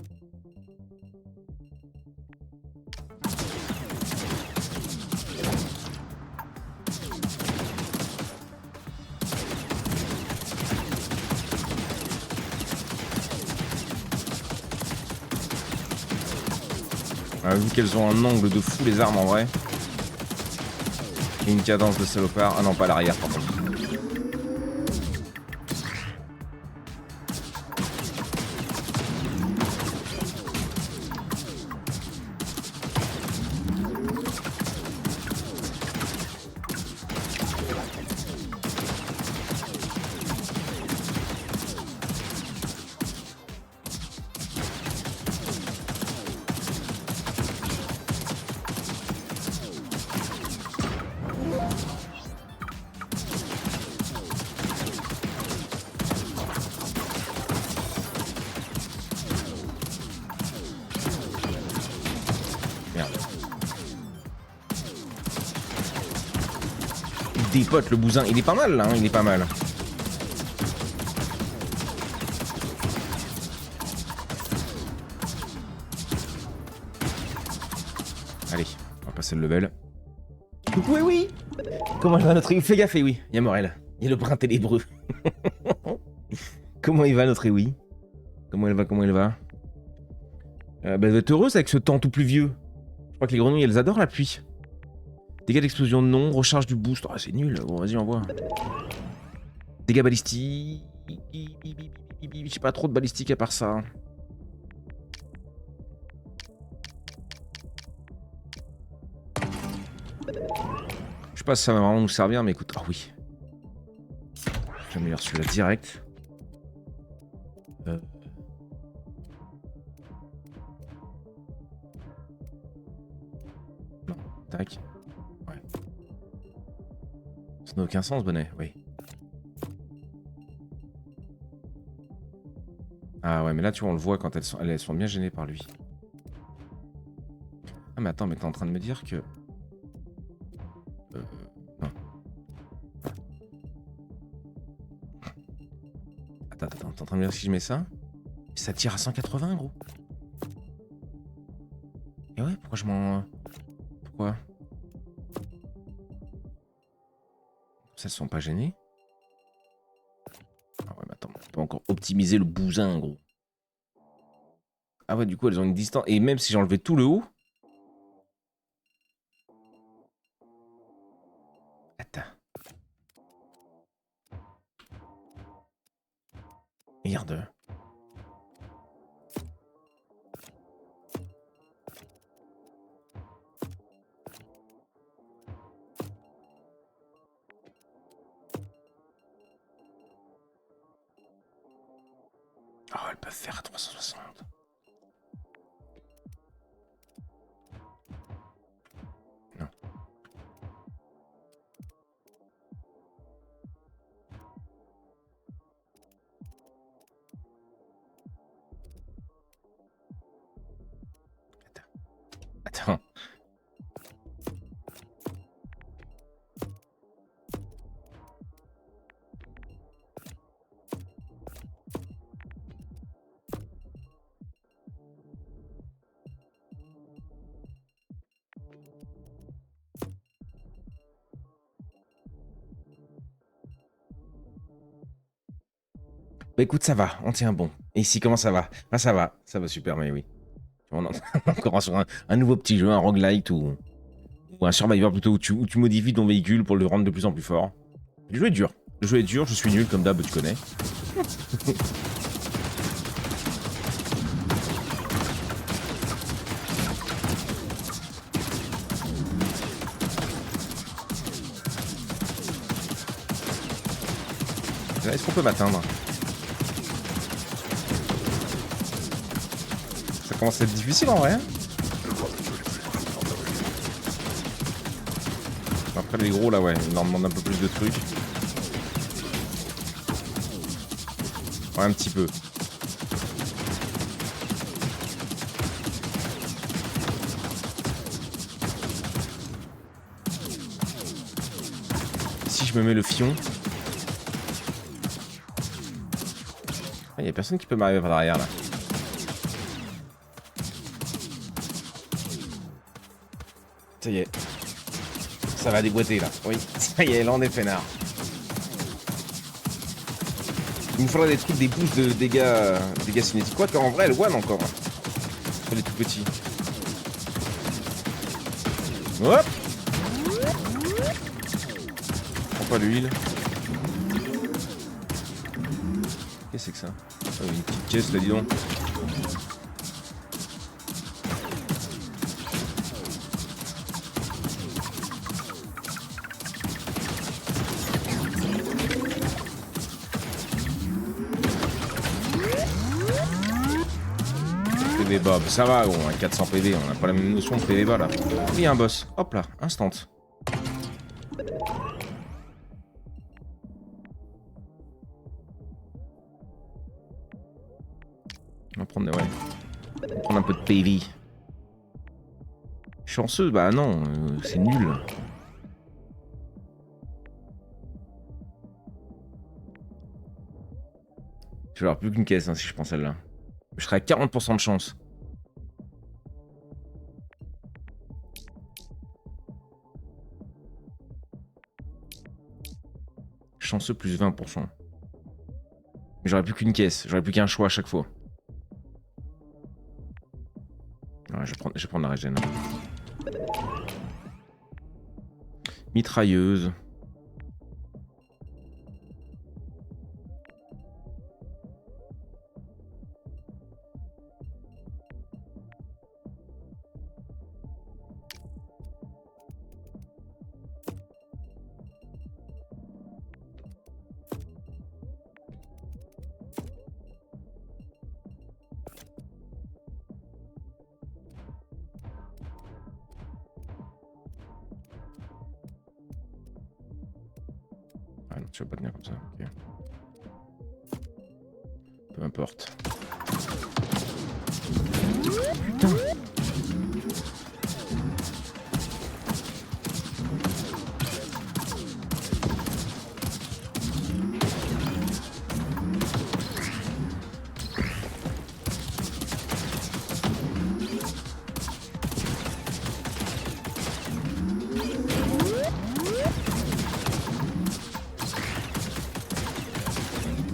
Vu qu'elles ont un angle de fou les armes en vrai. Et une cadence de salopard. Ah non, pas l'arrière par contre. Des potes, le bousin, il est pas mal là, hein, il est pas mal. Allez, on va passer le level. Coucou, oui, oui. Comment il va notre... Fais gaffe, oui, il y a Morel. Il y a le brin ténébreux. Comment il va notre oui? Comment elle va, comment elle va? Elle va être heureuse avec ce temps tout pluvieux. Je crois que les grenouilles, elles adorent la pluie. Dégâts d'explosion non, recharge du boost. Oh, c'est nul. Bon, vas-y, envoie. Dégâts balistiques. J'ai pas trop de balistique à part ça. Je sais pas si ça va vraiment nous servir, mais écoute. Ah oui. J'améliore celui-là direct. Non, tac. Ouais. Ça n'a aucun sens, bonnet, oui. Ah ouais, mais là, tu vois, on le voit quand elles sont bien gênées par lui. Ah mais attends, mais t'es en train de me dire que... non. Attends, t'es en train de me dire que si je mets ça, ça tire à 180, gros. Et ouais, pourquoi je m'en... Pourquoi? Ça, elles sont pas gênées. Ah ouais, mais attends, on peut encore optimiser le bousin, gros. Ah ouais, du coup, elles ont une distance... Et même si j'enlevais tout le haut... Attends. Merde. Oh, elles peuvent faire à 360. Non. Attends. Bah écoute, ça va, on tient bon. Et ici, comment ça va? Ah, ça va super, mais oui. On est encore sur un nouveau petit jeu, un roguelite ou un survivor plutôt, où tu modifies ton véhicule pour le rendre de plus en plus fort. Le jeu est dur. Le jeu est dur, je suis nul comme d'hab, tu connais. Est-ce qu'on peut m'atteindre? Ça commence à être difficile en vrai. Après les gros là, ouais, ils leur demandent un peu plus de trucs. Ouais, un petit peu. Si je me mets le fion... Il y a personne qui peut m'arriver par derrière là. Ça y est. Ça va déboîter là. Oui, ça y est, là on est peinard. Il me faudrait des trucs, des boosts de dégâts cinétiques. Quoi qu'en vrai, elle one encore. Elle est tout petit. Hop! Prends pas l'huile. Qu'est-ce que c'est que ça? Oh, une petite caisse là, dis donc. PV bas, ça va, gros, 400 PV, on n'a pas la même notion de PV bas là. Il y a un boss, hop là, instant. On va prendre, ouais. On va prendre un peu de PV. Chanceux, bah non, c'est nul. Je vais avoir plus qu'une caisse hein, si je prends celle-là. Je serai à 40% de chance. Chanceux plus 20%. Mais j'aurai plus qu'une caisse, j'aurai plus qu'un choix à chaque fois. Ouais, je vais prendre la régène. Mitrailleuse. Ah non, tu vas pas tenir comme ça. Ok. Peu importe. Putain.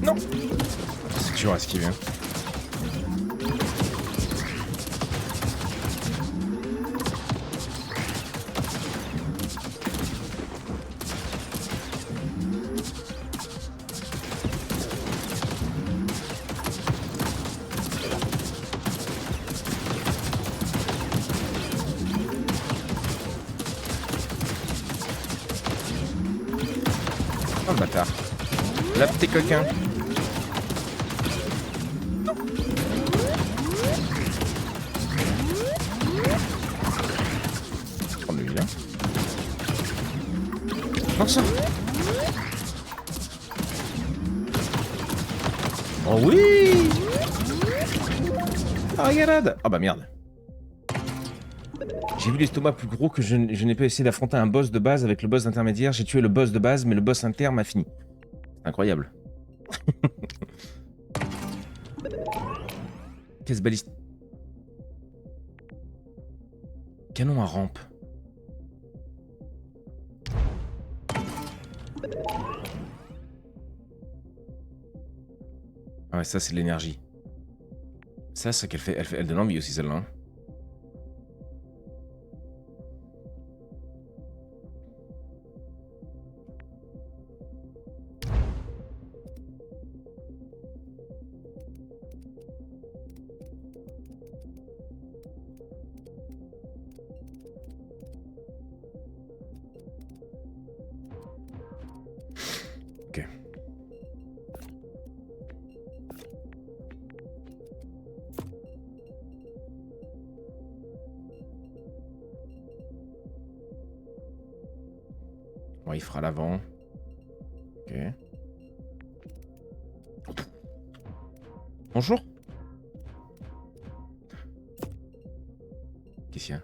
Non. C'est toujours à esquiver. Oh le bâtard. Là, petit coquin. Oh, lui, là. Non, ça. Oh oui. Oh, regarde. Ah bah merde. J'ai vu l'estomac plus gros que je n'ai pas essayé d'affronter un boss de base avec le boss intermédiaire. J'ai tué le boss de base, mais le boss inter m'a fini. C'est incroyable. Caisse baliste. Canon à rampe. Ah ouais, ça c'est de l'énergie. Ça, c'est qu'elle fait, elle donne envie aussi celle-là. Hein. Ok. Bon, il fera l'avant. Ok. Bonjour. Qu'est-ce qu'il y a?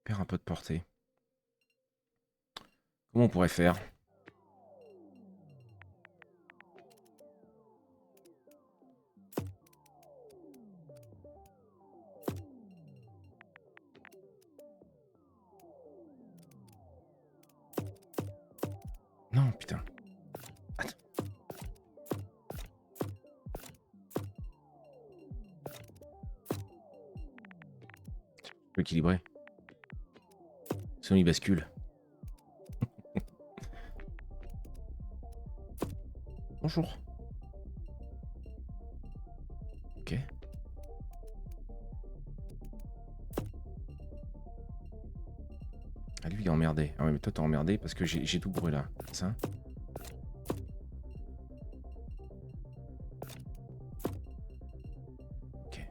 Perd un peu de portée. Comment on pourrait faire? Non, putain. Attends. Je peux équilibrer. Sinon il bascule. Bonjour. Ok. Ah lui il est emmerdé. Ah ouais mais toi t'es emmerdé parce que j'ai tout brûlé là. Ça. Ok.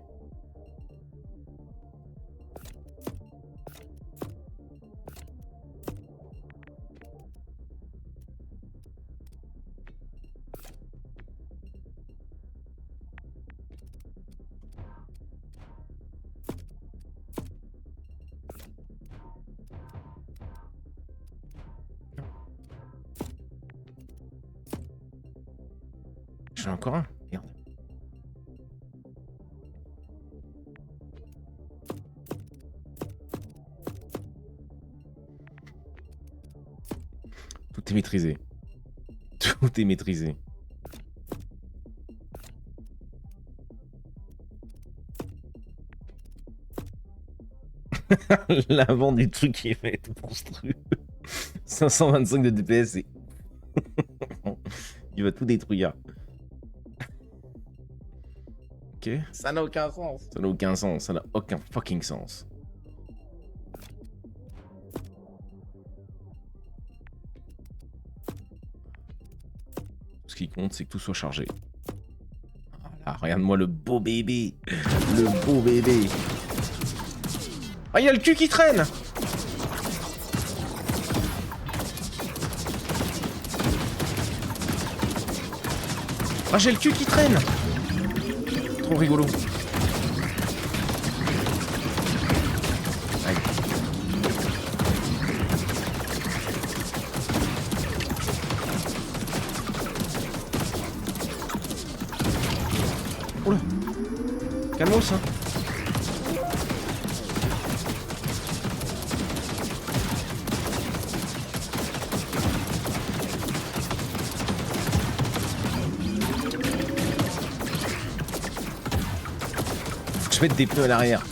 J'en ai encore un. Merde. Tout est maîtrisé. Tout est maîtrisé. L'avant du truc qui va être monstrueux. 525 de DPS, et il va tout détruire. Ok. Ça n'a aucun sens. Ça n'a aucun sens. Ça n'a aucun fucking sens. Ce qui compte, c'est que tout soit chargé. Voilà, regarde-moi le beau bébé. Le beau bébé. Ah, il y a le cul qui traîne. Ah, j'ai le cul qui traîne. Trop rigolo. Aïe. Oula. Calmos, hein. Je vais mettre des pneus à l'arrière.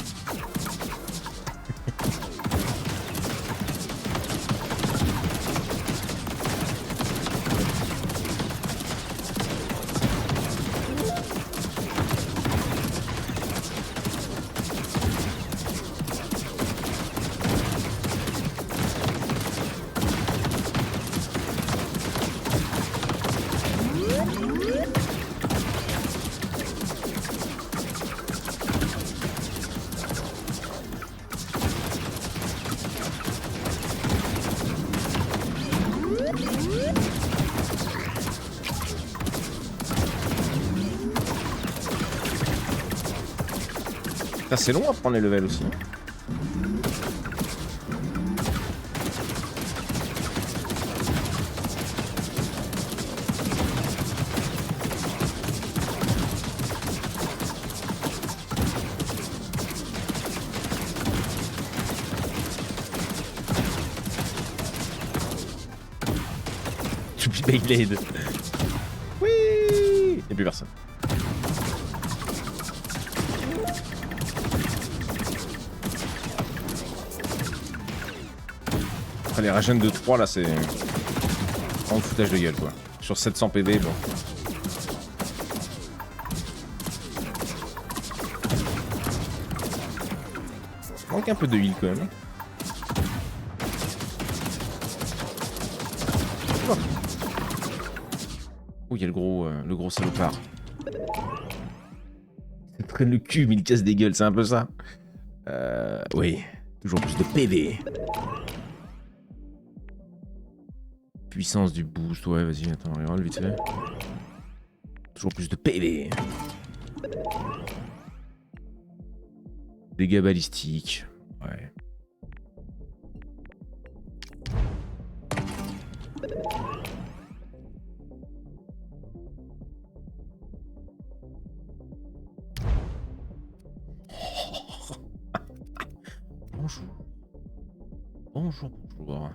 C'est long à prendre les levels aussi. J'oublie Beyblade. Oui. Il n'y a plus personne. Les régènes de 3 là, c'est en foutage de gueule quoi. Sur 700 PV, bon. Manque un peu de heal quand même. Oh, il y a le gros salopard. Il traîne le cul, mais il casse des gueules, c'est un peu ça. Oui, toujours plus de PV. Puissance du boost, ouais, vas-y, attends, regarde vite fait. Toujours plus de PV. Dégâts balistiques, ouais. Bonjour. Bonjour, bonjour.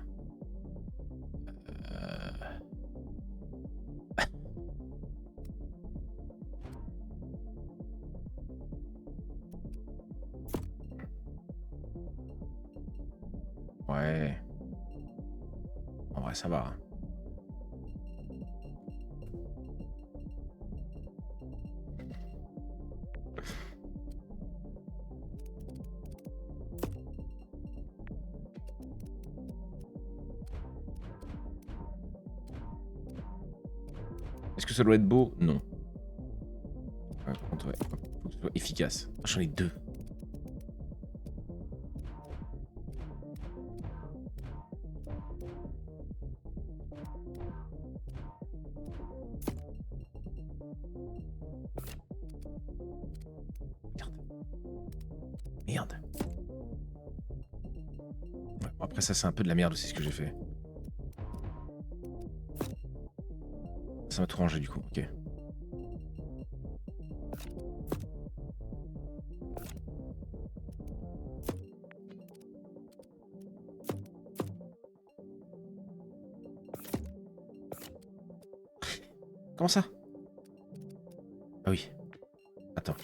Ouais. En vrai, ça va. Est-ce que ça doit être beau? Non. Ouais, faut que ce soit efficace. J'en ai deux. Merde. Ouais, bon, après ça c'est un peu de la merde aussi ce que j'ai fait. Ça m'a tout rangé du coup, ok. Comment ça? Ah oui. Attends.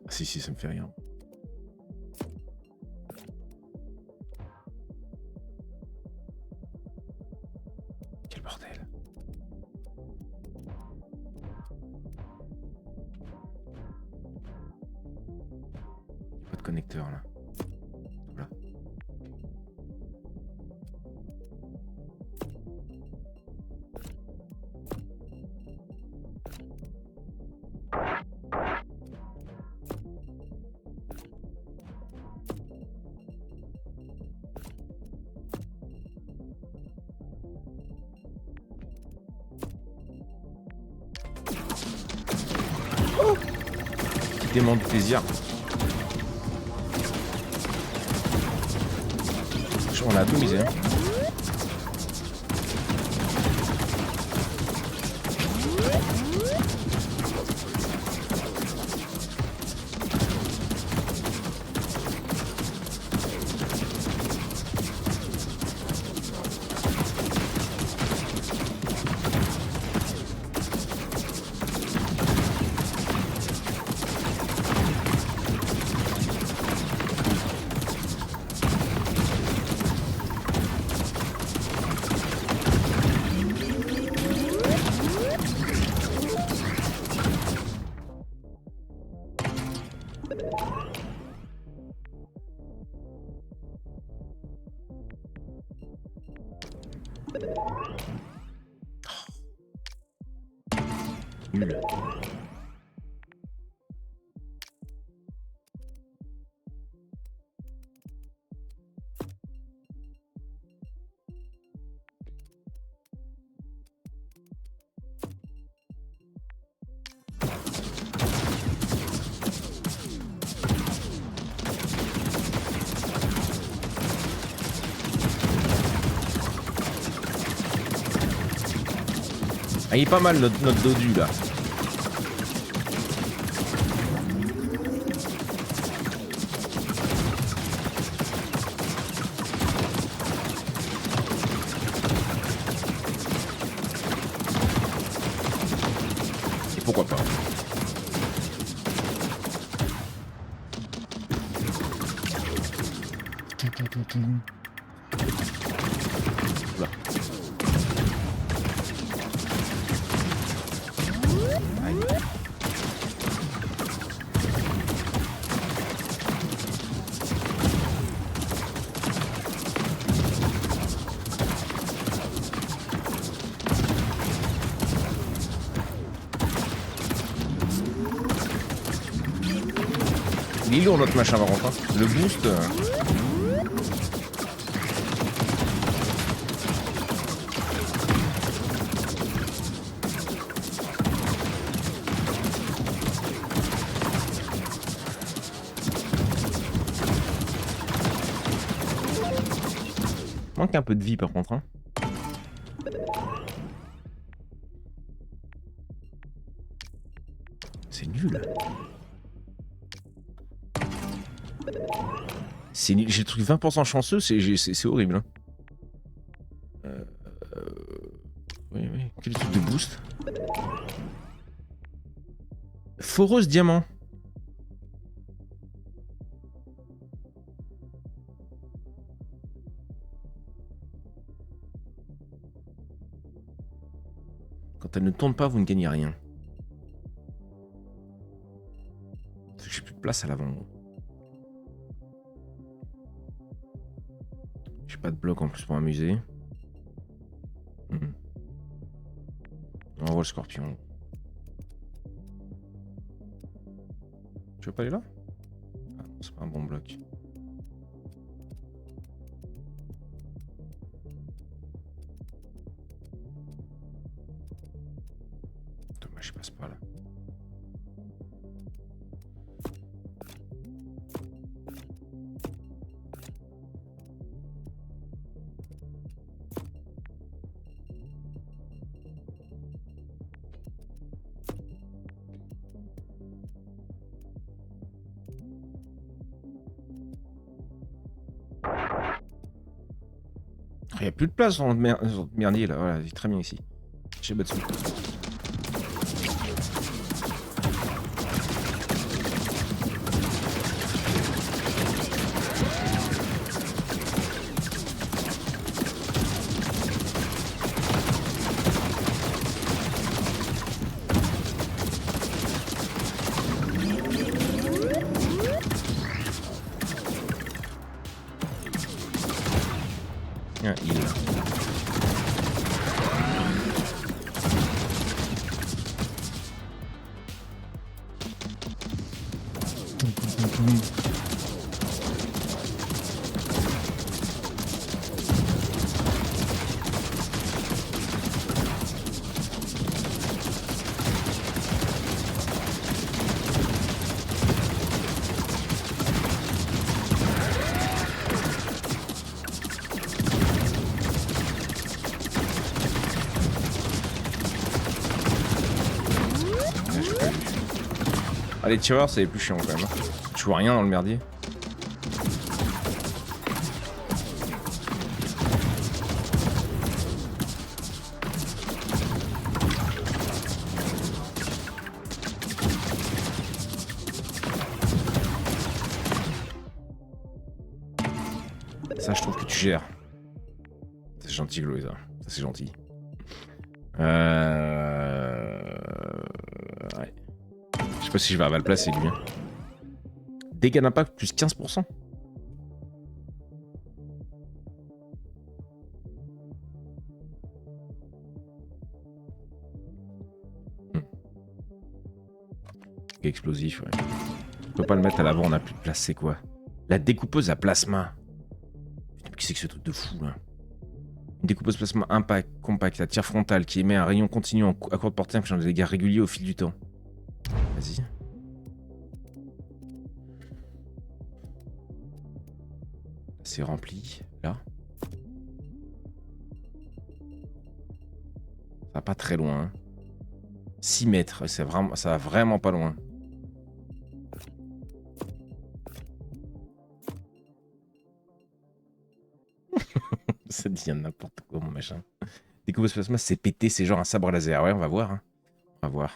Ah si, ça me fait rien. Quel bordel. Pas de connecteur là. Voilà. Oh, petit démon du plaisir. On a atomisé. Hein. Nul. Ah, il est pas mal notre dodu là. Et pourquoi pas. Là. Il est lourd notre machin par contre. Hein. Le boost. Manque un peu de vie par contre. Hein. C'est nul. C'est nul. J'ai le truc 20% chanceux, c'est horrible. Hein. Oui. Quel truc de boost. Foreuse diamant. Quand elle ne tourne pas, vous ne gagnez rien. J'ai plus de place à l'avant. J'ai pas de bloc en plus pour m'amuser. On voit le scorpion. Tu veux pas aller là? Ah non, c'est pas un bon bloc. Dommage, je passe pas là. Il n'y a plus de place dans le merdier là, voilà, c'est très bien ici. Chez Batsu. Ah, les tireurs, c'est les plus chiants quand même. Je vois rien dans le merdier. Ça, je trouve que tu gères. C'est gentil, Chloé, ça. Ça, c'est gentil. Ouais. Je sais pas si je vais arriver à le placer, lui. Hein. Dégâts d'impact plus 15%. Explosif, ouais. On peut pas le mettre à l'avant, on a plus de place, c'est quoi? La découpeuse à plasma. Qu'est-ce que c'est que ce truc de fou, là? Une découpeuse plasma impact, compact, à tir frontal, qui émet un rayon continu à courte portée, infligeant des dégâts réguliers au fil du temps. Vas-y. C'est rempli, là. Ça va pas très loin. Hein. 6 mètres, ça va vraiment pas loin. Ça devient n'importe quoi, mon machin. Découpeuse plasma, c'est pété, c'est genre un sabre laser. Ouais, on va voir. Hein. On va voir.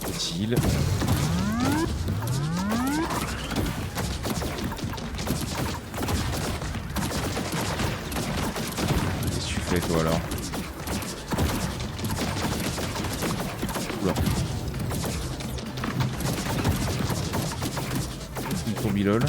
Utile. Qu'est-ce que tu fais toi alors? Oula. Une tourbilole.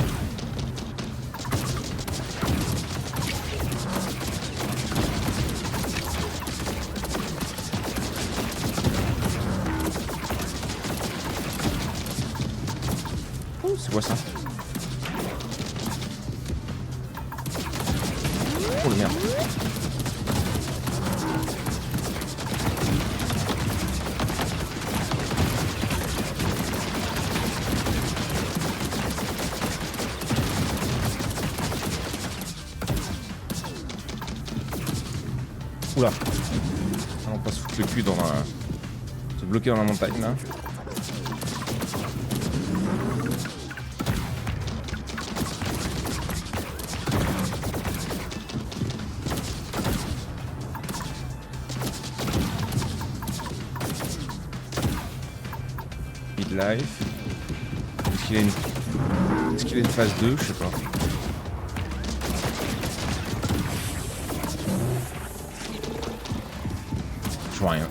C'est quoi ça? Oh le merde. Oula. On va se foutre le cul dans la... se bloquer dans la montagne là. Life. Est-ce qu'il a une phase 2? Je sais pas. Je vois rien.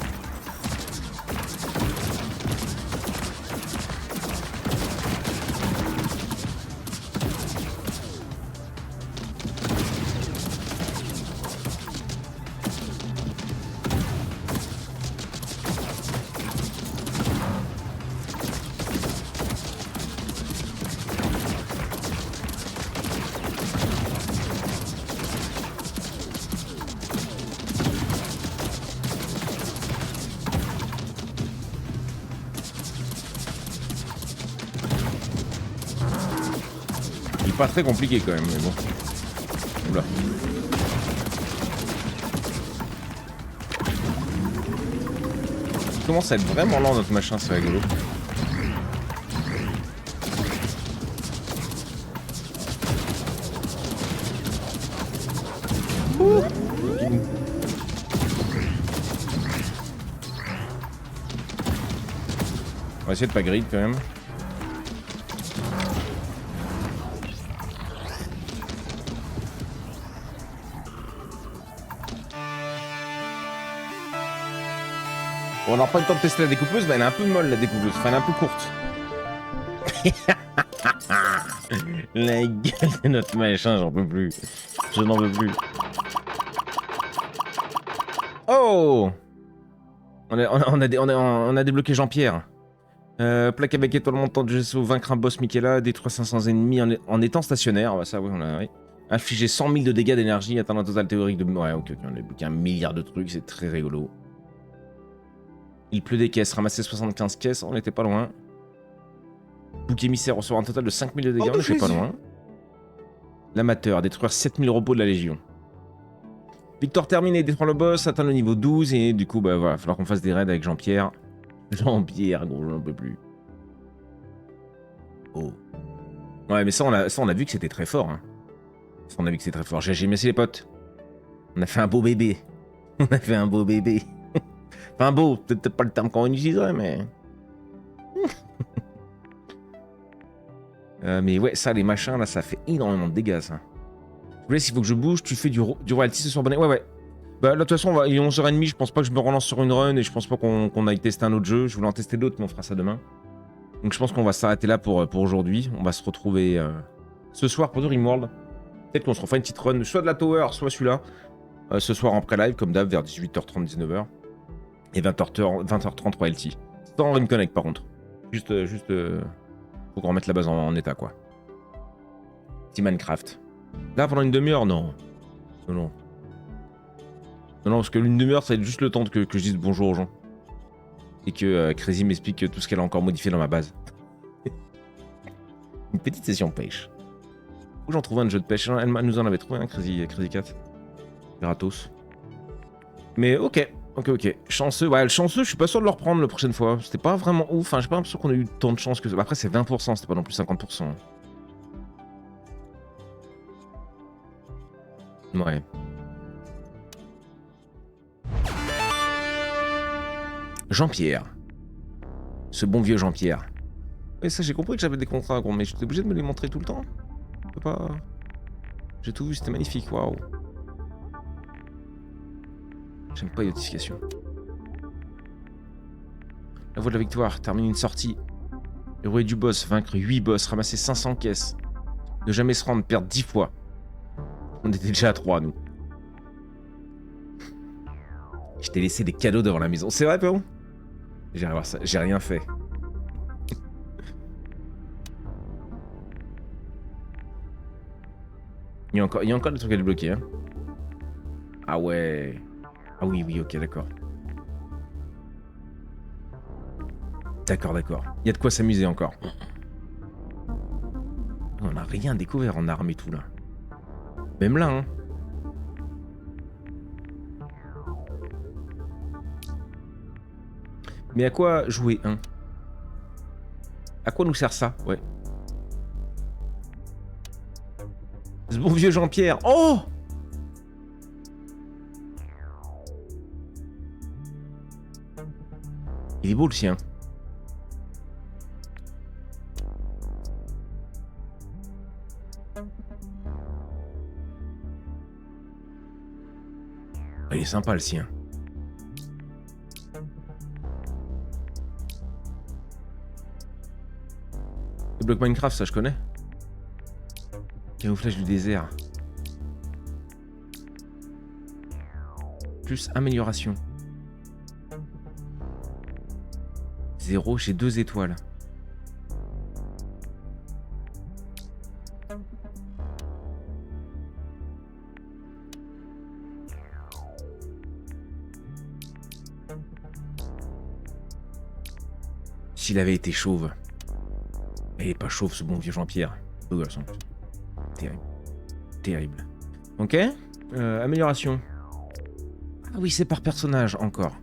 Pas très compliqué quand même, mais bon. Oula. Il commence à être vraiment lent notre machin, c'est rigolo. On va essayer de pas grid quand même. Bon, on n'a pas le temps de tester la découpeuse, mais elle est un peu molle la découpeuse, enfin elle est un peu courte. La gueule de notre machin, j'en peux plus. Je n'en veux plus. Oh, on a débloqué Jean-Pierre. Plaque avec étoile montante de GSO, vaincre un boss Michaela, détruire 500 ennemis en étant stationnaire. Bah ça oui, on a... Oui. Infliger 100 000 de dégâts d'énergie, atteindre un total théorique de... Ouais, ok, on a débloqué 1 milliard de trucs, c'est très rigolo. Il pleut des caisses, ramasser 75 caisses, on n'était pas loin. Bouc émissaire, recevoir un total de 5000 de dégâts, on n'était pas loin. L'amateur, détruire 7000 robots de la Légion. Victoire terminée, détruire le boss, atteindre le niveau 12, et du coup, bah voilà, il va falloir qu'on fasse des raids avec Jean-Pierre. Jean-Pierre, gros, j'en peux plus. Oh. Ouais, mais ça, on a vu que c'était très fort. Hein. Ça, on a vu que c'était très fort. J'ai merci les potes. On a fait un beau bébé. On a fait un beau bébé. Enfin beau, peut-être pas le terme qu'on utiliserait, mais... mais ouais, ça, les machins, là, ça fait énormément de dégâts, ça. Je vous laisse, il faut que je bouge. Tu fais du royalty ce soir, bonnet. Ouais, ouais. Bah là, de toute façon, il est 11h30, je pense pas que je me relance sur une run, et je pense pas qu'on aille tester un autre jeu. Je voulais en tester d'autres, mais on fera ça demain. Donc je pense qu'on va s'arrêter là pour aujourd'hui. On va se retrouver ce soir pour du Rimworld. Peut-être qu'on se refera une petite run, soit de la Tower, soit celui-là. Ce soir en pré-live, comme d'hab, vers 18h30, 19h. Et 20h30 royalty. Sans Rim Connect, par contre. Juste faut qu'on remette la base en état, quoi. Petit Minecraft. Là, pendant une demi-heure, non. Non, non. Non, non, parce que l'une demi-heure, ça va être juste le temps que je dise bonjour aux gens. Et que Crazy m'explique tout ce qu'elle a encore modifié dans ma base. Une petite session pêche. Où j'en trouve un de jeu de pêche? Elle nous en avait trouvé un, Crazy Cat. Gratos. Mais ok. Ok. Chanceux. Ouais, le chanceux, je suis pas sûr de le reprendre la prochaine fois. C'était pas vraiment ouf. Enfin, j'ai pas l'impression qu'on a eu tant de chance que ça. Après, c'est 20%, c'était pas non plus 50%. Ouais. Jean-Pierre. Ce bon vieux Jean-Pierre. Ouais, ça, j'ai compris que j'avais des contrats, gros, mais j'étais obligé de me les montrer tout le temps. Je peux pas... J'ai tout vu, c'était magnifique, waouh. J'aime pas les notifications. La voie de la victoire, termine une sortie. Héros du boss, vaincre 8 boss, ramasser 500 caisses. Ne jamais se rendre, perdre 10 fois. On était déjà à 3, nous. Je t'ai laissé des cadeaux devant la maison. C'est vrai, Péron? J'irai voir ça. J'ai rien fait. Il y a encore des trucs à débloquer. Hein. Ah ouais. Ah oui, ok, d'accord. D'accord. Il y a de quoi s'amuser encore. On n'a rien découvert en armes et tout, là. Même là, hein. Mais à quoi jouer, hein? À quoi nous sert ça? Ouais. Ce bon vieux Jean-Pierre. Oh! Il est beau, le sien. Il est sympa, le sien. Le bloc Minecraft, ça je connais. Camouflage du désert. Plus amélioration. 0, j'ai 2 étoiles. S'il avait été chauve. Il est pas chauve, ce bon vieux Jean-Pierre. Beau garçon. Terrible. Ok. Amélioration. Ah oui, c'est par personnage encore.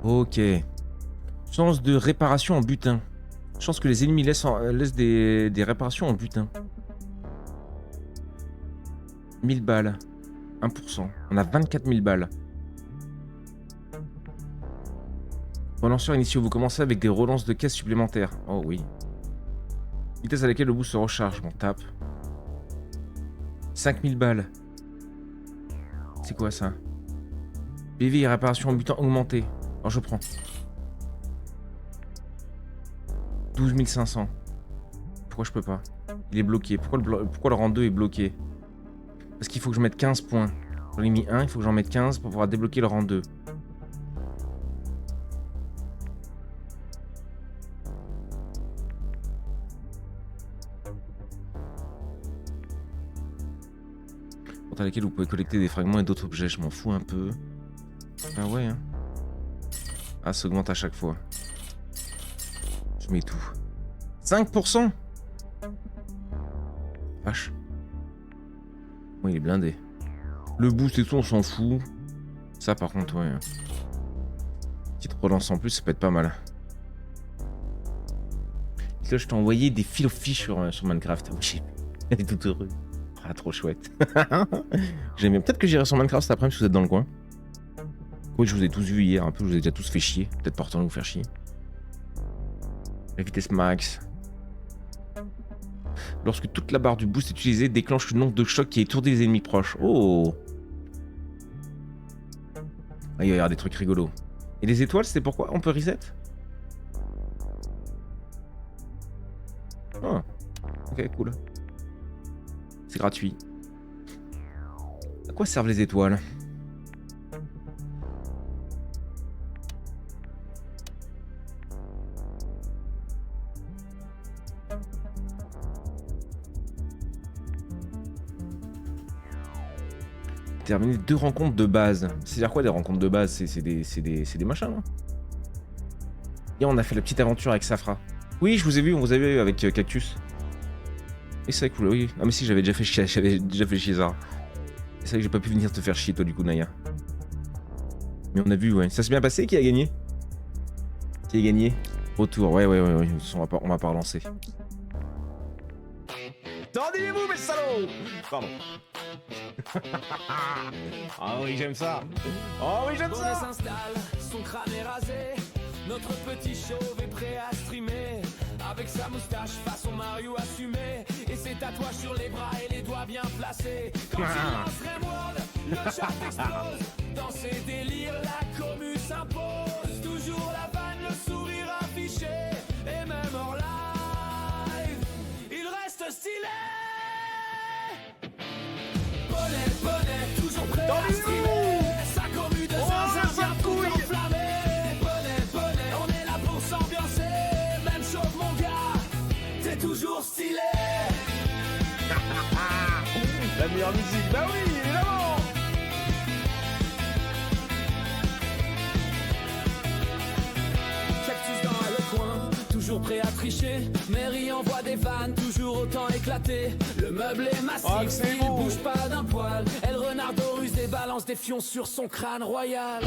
Ok. Chance de réparation en butin. Chance que les ennemis laissent des réparations en butin. 1000 balles. 1%. On a 24 000 balles. Relanceur initiaux. Vous commencez avec des relances de caisse supplémentaires. Oh oui. Vitesse à laquelle le boost se recharge. On tape. 5000 balles. C'est quoi ça? PV et réparation en butin augmentée. Alors je prends. 12 500. Pourquoi je peux pas? Il est bloqué. Pourquoi le rang 2 est bloqué? Parce qu'il faut que je mette 15 points. J'en ai mis 1, il faut que j'en mette 15 pour pouvoir débloquer le rang 2. Porte à laquelle vous pouvez collecter des fragments et d'autres objets. Je m'en fous un peu. Ah ouais, hein. Ah, ça augmente à chaque fois. Je mets tout. 5%. Vache. Bon, il est blindé. Le boost et tout, on s'en fout. Ça, par contre, ouais. Petite relance en plus, ça peut être pas mal. Là, je t'ai envoyé des fils sur Minecraft. Oui, elle est toute heureuse. Ah, trop chouette. J'aime bien. Peut-être que j'irai sur Minecraft cet après-midi si vous êtes dans le coin. Oui, je vous ai tous vu hier, un peu, je vous ai déjà tous fait chier. Peut-être pas retourner vous faire chier. La vitesse max. Lorsque toute la barre du boost est utilisée, déclenche le nombre de chocs qui étourdit les ennemis proches. Oh! Ah, il va y avoir des trucs rigolos. Et les étoiles, c'est pourquoi? On peut reset? Ah. Ok, cool. C'est gratuit. À quoi servent les étoiles? Terminer 2 rencontres de base. C'est-à-dire quoi des rencontres de base? C'est des machins, là. Et on a fait la petite aventure avec Safra. Oui, je vous ai vu, on vous a vu avec Cactus. Et c'est vrai que oui. Ah mais si, j'avais déjà fait chier Zara. C'est vrai que j'ai pas pu venir te faire chier toi du coup, Naya. Mais on a vu, ouais. Ça s'est bien passé? Qui a gagné? Qui a gagné? Retour, ouais. On va pas relancer. Tendez-vous, mes salauds! Pardon. Ah oui, j'aime ça. Oh oui, j'aime ça. S'installe, son crâne est rasé. Notre petit chauve est prêt à streamer. Avec sa moustache façon Mario assumé. Et ses tatouages sur les bras et les doigts bien placés. Quand il lance Rimworld, le chat explose. Dans ses délires, la commu s'impose. Toujours la vanne, le sourire affiché. Et même hors live, il reste stylé. Bonnet, toujours prêt à streamer. Sa commu de zinzin vient tout enflammer. Bonnet, on est là pour s'ambiancer. Même chose mon gars, t'es toujours stylé. La meilleure musique, bah oui, évidemment. Cactus dans le coin, toujours prêt à tricher. Mary envoie des vannes, toujours autant éclatées. Le meuble est massif, il bouge pas d'un poil. Elle renardo ruse et balance des fions sur son crâne royal.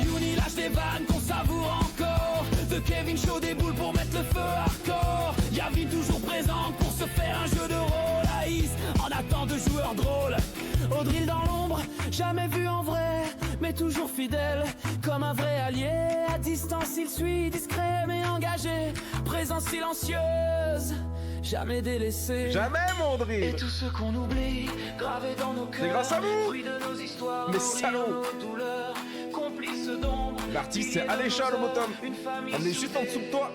Youni lâche des vannes qu'on savoure encore. De Kevin chaud des boules pour mettre le feu hardcore. Yavin toujours présente pour se faire un jeu de rôle. Aïs en attend de joueurs drôles. Audril dans l'ombre, jamais vu en vrai, mais toujours fidèle, comme un vrai allié. À distance il suit, discret mais engagé. Présence silencieuse, jamais délaissé. Jamais, mon Audril. Et tous ceux qu'on oublie, gravés dans nos cœurs. C'est grâce à vous. Fruit de nos histoires, mais salaud. nos douleurs, complices d'ombre. L'artiste c'est Alécha le bottom. On est juste en dessous de toi.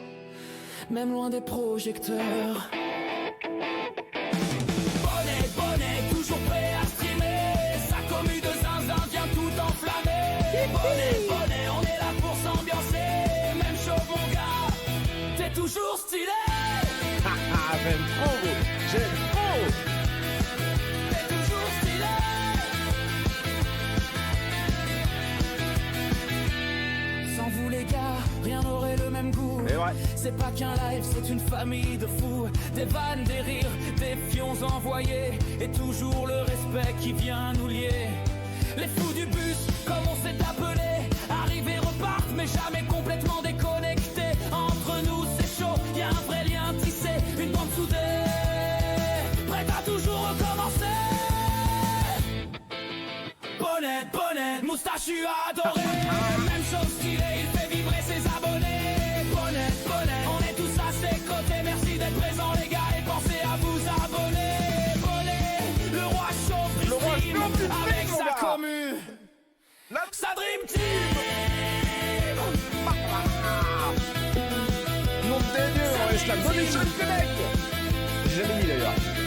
Même loin des projecteurs. Bonnet, toujours prêt à streamer. Sa commu de zinzin vient tout enflammer. Bonnet, on est là pour s'ambiancer. Même chose mon gars, t'es toujours stylé. J'aime trop, j'aime trop. T'es toujours stylé. Sans vous les gars, rien n'aurait le même goût. Et ouais. C'est pas qu'un live, c'est une famille de fous. Des vannes, des rires, des fions envoyés. Et toujours le respect qui vient nous lier. Les fous du bus, comme on s'est appelé. Arrivés repartent, mais jamais complètement déconnectés. ça, je suis adoré. Même chose stylée, il fait vibrer ses abonnés. Bonnet, bonnet, on est tous à ses côtés. Merci d'être présents, les gars, et pensez à vous abonner. Bonnet, le roi chaud, avec sa commu. Sa Dream Team. Nom des dieux, on laisse la bonne émission de Québec. J'ai jamais mis d'ailleurs.